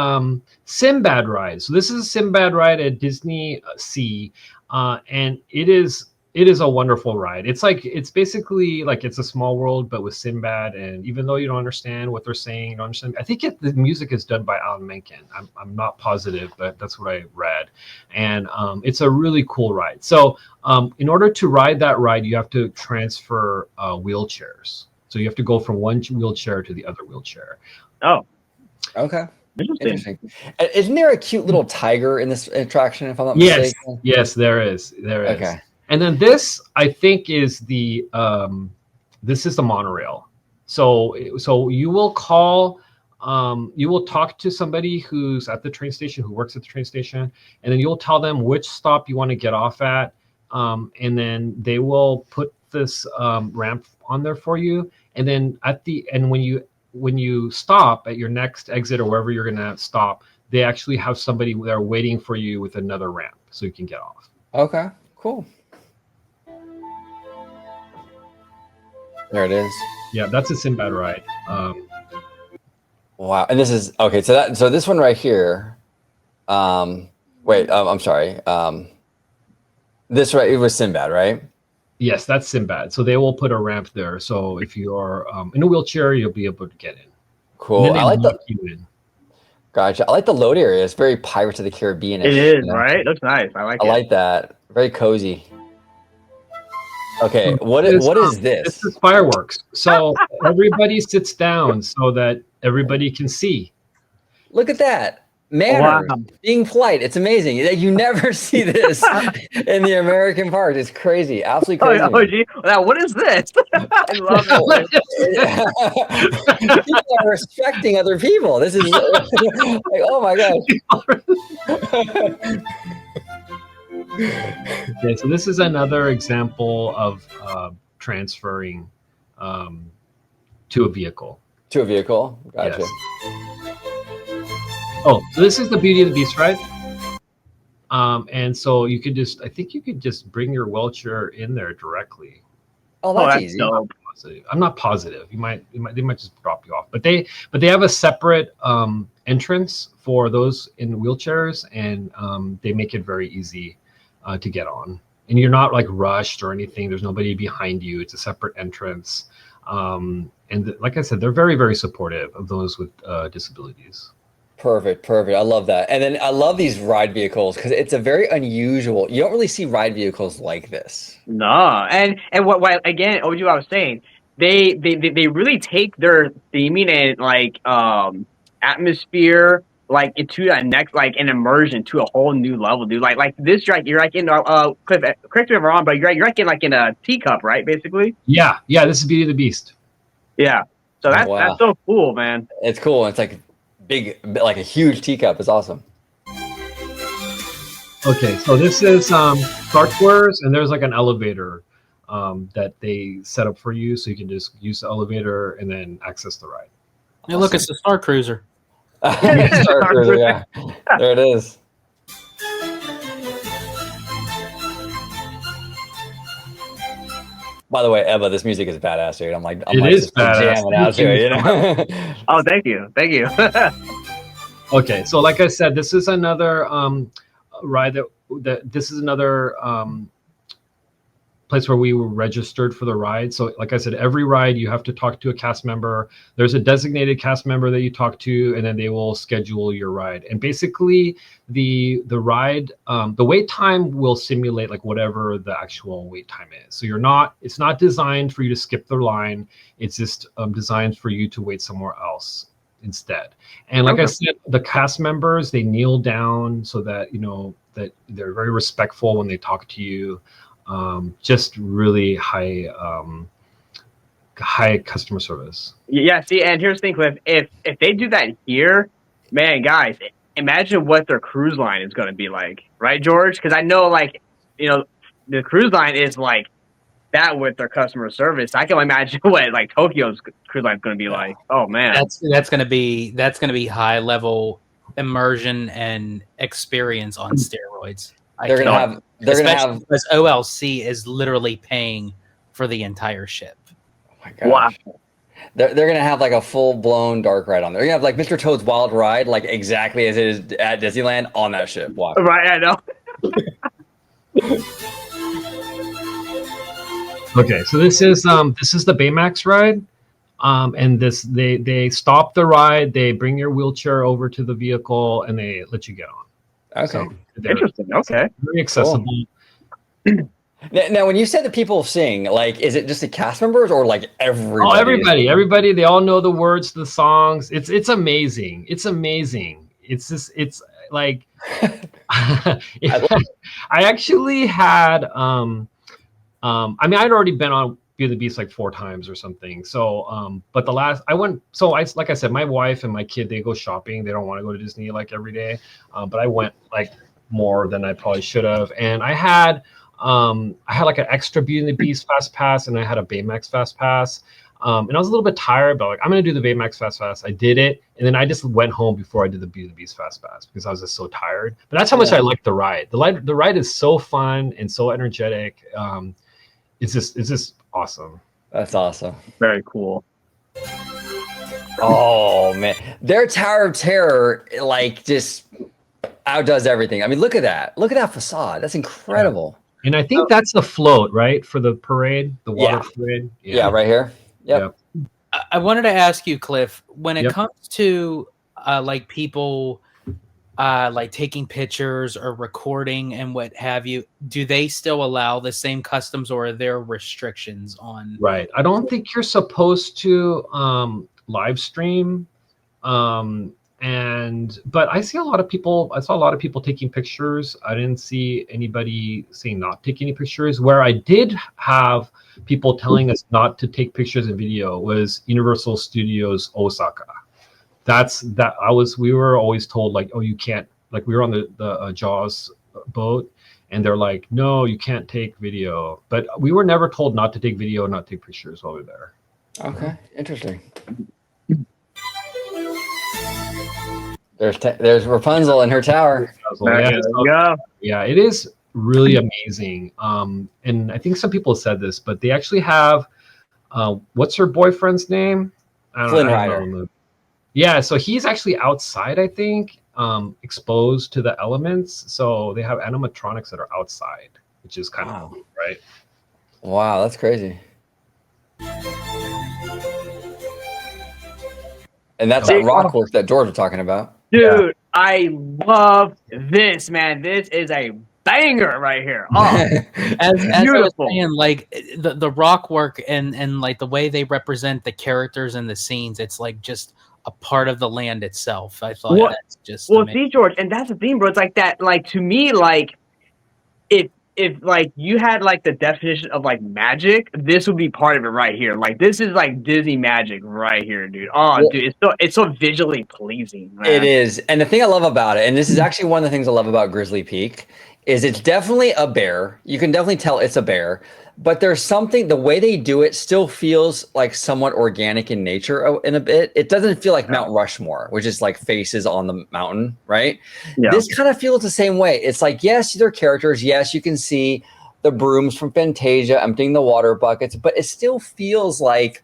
Sinbad ride. So this is a Sinbad ride at Disney Sea, and it is a wonderful ride. It's basically like it's a small world, but with Sinbad. And even though you don't understand what they're saying, you don't understand. I think the music is done by Alan Menken. I'm not positive, but that's what I read. And it's a really cool ride. So in order to ride that ride, you have to transfer wheelchairs. So you have to go from one wheelchair to the other wheelchair. Oh, okay. Interesting. Isn't there a cute little tiger in this attraction, if I'm not yes. mistaken? Yes, there is. There is. Okay. And then this, I think, is the monorail. So you will call, you will talk to somebody who's at the train station, who works at the train station, and then you'll tell them which stop you want to get off at, and then they will put this ramp on there for you. And then when you stop at your next exit or wherever you're gonna stop, they actually have somebody there waiting for you with another ramp so you can get off. Okay, cool. There it is. Yeah, that's a Sinbad ride. Wow, and this is okay. So this one right here. I'm sorry. This right, it was Sinbad, right? Yes, that's Sinbad. So they will put a ramp there. So if you're in a wheelchair, you'll be able to get in. Cool. I like you in. Gotcha. I like the load area. It's very Pirates of the Caribbean. It is, right? Looks nice. I like that. Very cozy. Okay, what is this? This is fireworks. So everybody sits down so that everybody can see. Look at that. Manners, being polite. It's amazing. You never see this in the American park. It's crazy. Absolutely crazy. Oh, gee. Now, what is this? I love it. People are respecting other people. This is like, oh my gosh. Okay, so this is another example of transferring to a vehicle. To a vehicle. Gotcha. Yes. Oh, so this is the Beauty of the Beast ride. And so you could just, I think you could just bring your wheelchair in there directly. Oh, Oh, that's that's easy. dope. I'm not positive. They might just drop you off. But they have a separate entrance for those in wheelchairs, and they make it very easy to get on. And you're not like rushed or anything. There's nobody behind you. It's a separate entrance. And like I said, they're very, very supportive of those with disabilities. Perfect. I love that. And then I love these ride vehicles because it's a very unusual. You don't really see ride vehicles like this. No, and what again? OG, I was saying they really take their theming and like atmosphere like into that next like an immersion to a whole new level, dude. Like this, you're like in Cliff, correct me if I'm wrong, but you're like in a teacup, right? Basically. Yeah. This is Beauty of the Beast. Yeah. So that's Wow. that's so cool, man. It's cool. It's like big, like a huge teacup. It's awesome. Okay, so this is Star Tours, and there's like an elevator that they set up for you, so you can just use the elevator and then access the ride. Hey, look, it's the Star Cruiser. Star Cruiser, yeah. There it is. By the way, Eva, this music is badass, dude. I'm like is just badass. jamming out to it, you know? Oh, thank you. Okay, so like I said, this is another ride that this is another place where we were registered for the ride. So like I said, every ride you have to talk to a cast member. There's a designated cast member that you talk to, and then they will schedule your ride. And basically the ride, the wait time will simulate like whatever the actual wait time is. So it's not designed for you to skip the line. It's just designed for you to wait somewhere else instead. And like I said, the cast members, they kneel down so that, you know, that they're very respectful when they talk to you. Just really high customer service. Yeah, see, and here's the thing, Cliff. If they do that here, man, guys, imagine what their cruise line is going to be like, right, George? Because I know, like, you know, the cruise line is like that with their customer service. I can imagine what like Tokyo's cruise line is going to be like. Oh man, That's going to be high level immersion and experience on steroids. They're gonna have because OLC is literally paying for the entire ship. Oh my gosh. Wow. They're gonna have like a full blown dark ride on there. They're gonna have like Mr. Toad's Wild Ride, like exactly as it is at Disneyland on that ship. Wow. Right, I know. Okay, so this is the Baymax ride. And they stop the ride, they bring your wheelchair over to the vehicle, and they let you get on. Okay. So Interesting. Okay. very accessible. Cool. Now, when you said that people sing, like, is it just the cast members or like everybody? Oh, everybody. They all know the words to the songs. It's amazing. It's amazing. It's like I actually had I mean, I'd already been on Beauty and the Beast like 4 times or something. So but the last I went, so I like I said, my wife and my kid, they go shopping. They don't want to go to Disney like every day. But I went like more than I probably should have. And I had like an extra Beauty and the Beast fast pass, and I had a Baymax fast pass. And I was a little bit tired, but like, I'm gonna do the Baymax fast pass. I did it, and then I just went home before I did the Beauty and the Beast fast pass because I was just so tired. But that's how much I like the ride. The ride is so fun and so energetic. It's just awesome. That's awesome. Very cool. Oh man, their Tower of Terror like just outdoes everything. I mean, look at that. Look at that facade. That's incredible. And I think that's the float, right, for the parade, the water parade. Yeah, right here. Yep. I wanted to ask you, Cliff, when it comes to like people like taking pictures or recording and what have you, do they still allow the same customs, or are there restrictions on? Right. I don't think you're supposed to live stream. But I saw a lot of people taking pictures. I didn't see anybody saying not take any pictures. Where I did have people telling us not to take pictures and video was Universal Studios Osaka. We were always told like, oh, you can't, like we were on the Jaws boat, and they're like, no, you can't take video. But we were never told not to take video, not take pictures while we're there. Okay, interesting. There's Rapunzel in her tower. Yeah, There you go. yeah, it is really amazing. And I think some people said this, but they actually have what's her boyfriend's name? Flynn I Rider. don't know. Yeah, so he's actually outside, I think, exposed to the elements. So they have animatronics that are outside, which is kind of cool, right? Wow, that's crazy. And that's that rock work that George was talking about. Dude, I love this, man. This is a banger right here. Oh, as I was beautiful. saying, like the rock work and like the way they represent the characters and the scenes, it's like just a part of the land itself. I thought that's just amazing. See, George, and that's the thing, bro. It's like that. Like to me, like if like you had like the definition of like magic, this would be part of it right here. Like this is like Disney magic right here, dude. Oh, Well, dude, it's so visually pleasing, man. It is. And the thing I love about it, and this is actually one of the things I love about Grizzly Peak, is it's definitely a bear. You can definitely tell it's a bear, but there's something, the way they do it still feels like somewhat organic in nature in a bit. It doesn't feel like Mount Rushmore, which is like faces on the mountain, right? Yeah. This kind of feels the same way. It's like, yes, they're characters. Yes, you can see the brooms from Fantasia emptying the water buckets, but it still feels like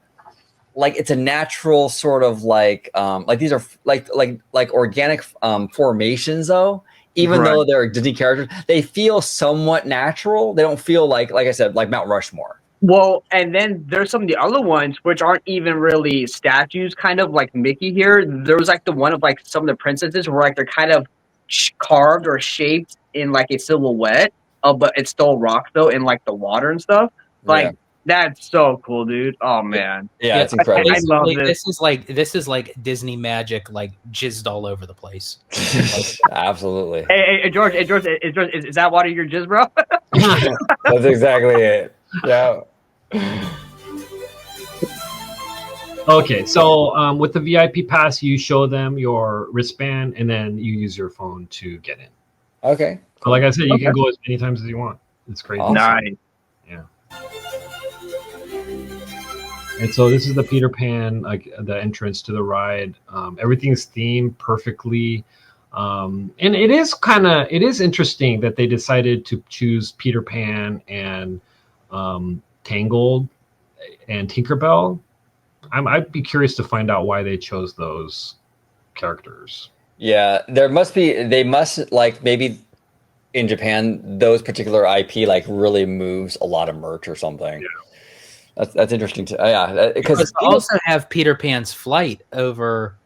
it's a natural sort of like these are like organic formations though. Even though they're Disney characters, they feel somewhat natural. They don't feel like I said, like Mount Rushmore. Well, and then there's some of the other ones which aren't even really statues, kind of like Mickey here. There was like the one of like some of the princesses where like they're kind of carved or shaped in like a silhouette, but it's still rock though in like the water and stuff. Like that's so cool, dude. Oh man, yeah, it's incredible. I love this. This is like Disney magic, like jizzed all over the place. Absolutely. Hey, George, is that water your jizz, bro? That's exactly it. Yeah. Okay, so with the VIP pass, you show them your wristband, and then you use your phone to get in. Okay. So like I said, you can go as many times as you want. It's crazy. Awesome. Nice. Yeah. And so this is the Peter Pan, like the entrance to the ride. Everything's themed perfectly. And it is interesting that they decided to choose Peter Pan and Tangled and Tinkerbell. I'd be curious to find out why they chose those characters. Yeah, they must like maybe in Japan, those particular IP like really moves a lot of merch or something. Yeah. That's interesting too. Yeah, because they also have Peter Pan's flight over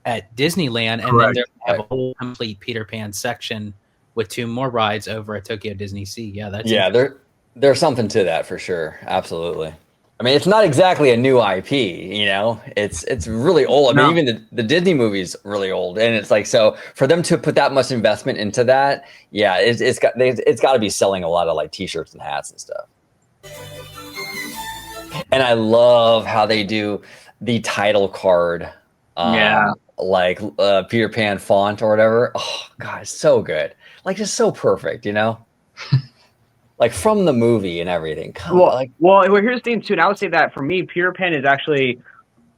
at Disneyland, and then they have a whole complete Peter Pan section with 2 more rides over at Tokyo Disney Sea. Yeah, there's something to that for sure. Absolutely. I mean, it's not exactly a new IP, you know. It's really old. I mean, even the Disney movie's really old, and it's like, so for them to put that much investment into that, yeah, it's got to be selling a lot of like T-shirts and hats and stuff. And I love how they do the title card, like Peter Pan font or whatever. Oh God, it's so good. Like just so perfect, you know. Like from the movie and everything. Well, here's the thing too. And I would say that for me, Peter Pan is actually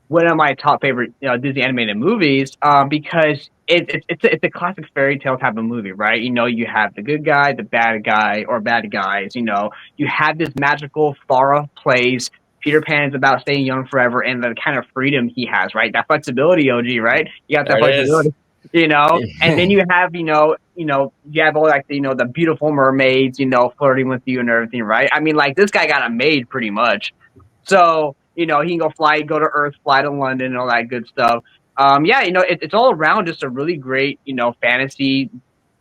one of my top favorite Disney animated movies because it's a classic fairy tale type of movie, right? You know, you have the good guy, the bad guy, or bad guys. You know, you have this magical far off place. Peter Pan is about staying young forever and the kind of freedom he has, right? That flexibility, OG, right? You got that flexibility. You know, and then you have, you have all like, the beautiful mermaids, flirting with you and everything, right? I mean, like this guy got it made pretty much. So, he can go to Earth, fly to London and all that good stuff. It's all around just a really great, fantasy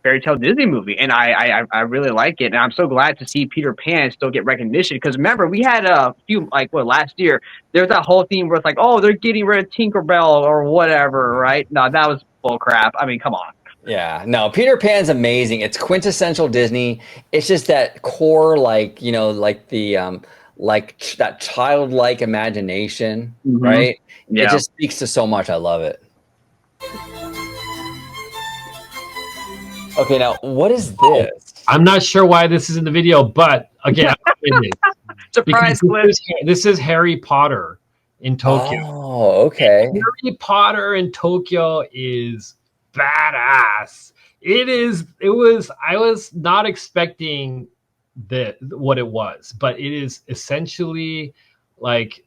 fairy tale Disney movie. And I really like it. And I'm so glad to see Peter Pan still get recognition. Because remember, we had a few, last year, there's that whole theme where it's like, oh, they're getting rid of Tinkerbell or whatever, right? No, that was bull crap. I mean, come on. Yeah, no, Peter Pan's amazing. It's quintessential Disney. It's just that core, like that childlike imagination, right? Yeah. It just speaks to so much. I love it. Okay, now what is this? I'm not sure why this is in the video, but again, it is. Surprise, Cliff. This is Harry Potter in Tokyo. Oh, okay. Harry Potter in Tokyo is badass. I was not expecting what it was, but it is essentially like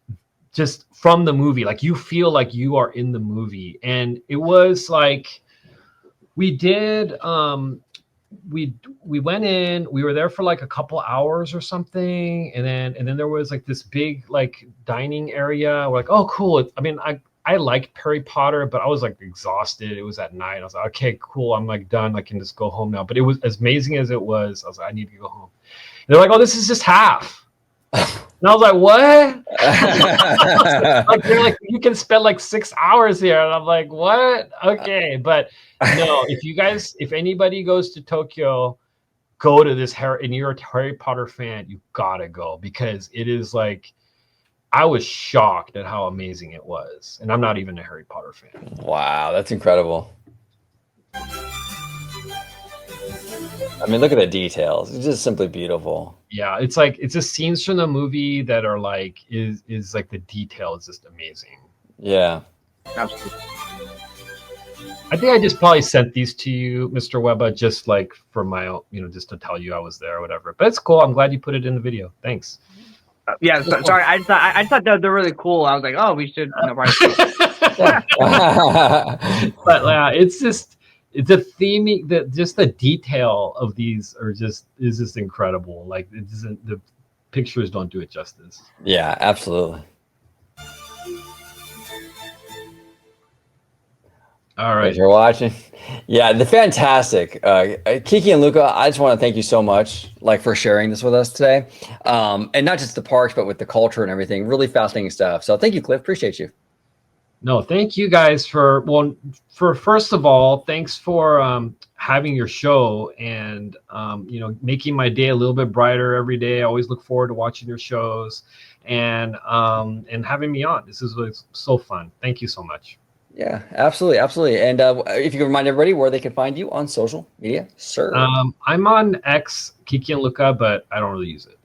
just from the movie. Like you feel like you are in the movie. And it was like we did we went in, we were there for like a couple hours or something, and then there was like this big like dining area. We're like, oh cool. I liked Harry Potter, but I was like exhausted. It was at night. I was like, okay, cool. I'm like done. I can just go home now. But it was as amazing as it was. I was like, I need to go home. And they're like, oh, this is just half. And I was like, what? Like they're like, you can spend like 6 hours here. And I'm like, what? Okay. But no, if anybody goes to Tokyo, go to this and you're a Harry Potter fan, you gotta go, because it is like, I was shocked at how amazing it was. And I'm not even a Harry Potter fan. Wow, that's incredible. I mean, look at the details. It's just simply beautiful. Yeah, it's like it's just scenes from the movie that are like is like the detail is just amazing. Yeah. Absolutely. I think I just probably sent these to you, Mr. Webba, just like for my own, just to tell you I was there or whatever. But it's cool. I'm glad you put it in the video. Thanks. Sorry. I thought that they're really cool. I was like, oh, we should. But it's just the theming, just the detail of these is just incredible. Like the pictures don't do it justice. Yeah, absolutely. All right. Thanks for watching. Yeah, the fantastic. Kiki and Luca, I just want to thank you so much, like, for sharing this with us today. And not just the parks, but with the culture and everything. Really fascinating stuff. So thank you, Cliff. Appreciate you. No, thank you guys for first of all, thanks for having your show and making my day a little bit brighter every day. I always look forward to watching your shows and having me on. This is so fun. Thank you so much. Yeah, absolutely, absolutely. And if you can remind everybody where they can find you on social media, sir. I'm on X, Kiki and Luca, but I don't really use it.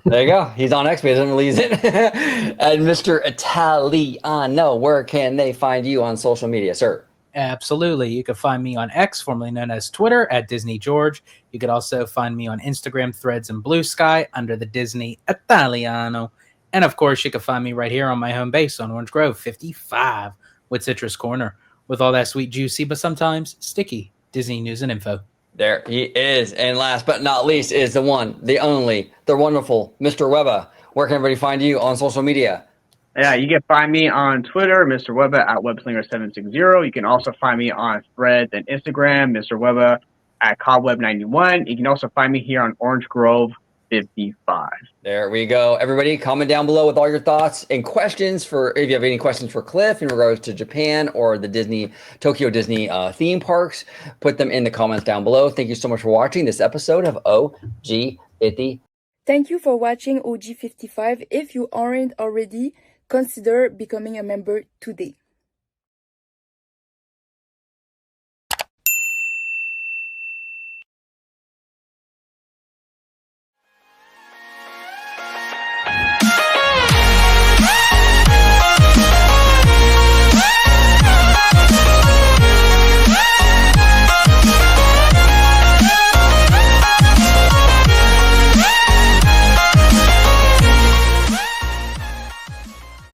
There you go. He's on X, but he doesn't really use it. And Mr. Italiano, where can they find you on social media, sir? Absolutely. You can find me on X, formerly known as Twitter, at Disney George. You could also find me on Instagram, Threads, and Blue Sky under the Disney Italiano. And of course, you can find me right here on my home base on Orange Grove 55 with Citrus Corner, with all that sweet, juicy, but sometimes sticky Disney news and info. There he is. And last but not least is the one, the only, the wonderful Mr. Webba. Where can everybody find you on social media? Yeah, you can find me on Twitter, Mr. Webba at Webslinger760. You can also find me on Threads and Instagram, Mr. Webba at Cobweb91. You can also find me here on Orange Grove 55. There we go. Everybody, comment down below with all your thoughts and questions if you have any questions for Cliff in regards to Japan or the Tokyo Disney theme parks. Put them in the comments down below. Thank you so much for watching this episode of OG50. Thank you for watching OG55. If you aren't already, consider becoming a member today.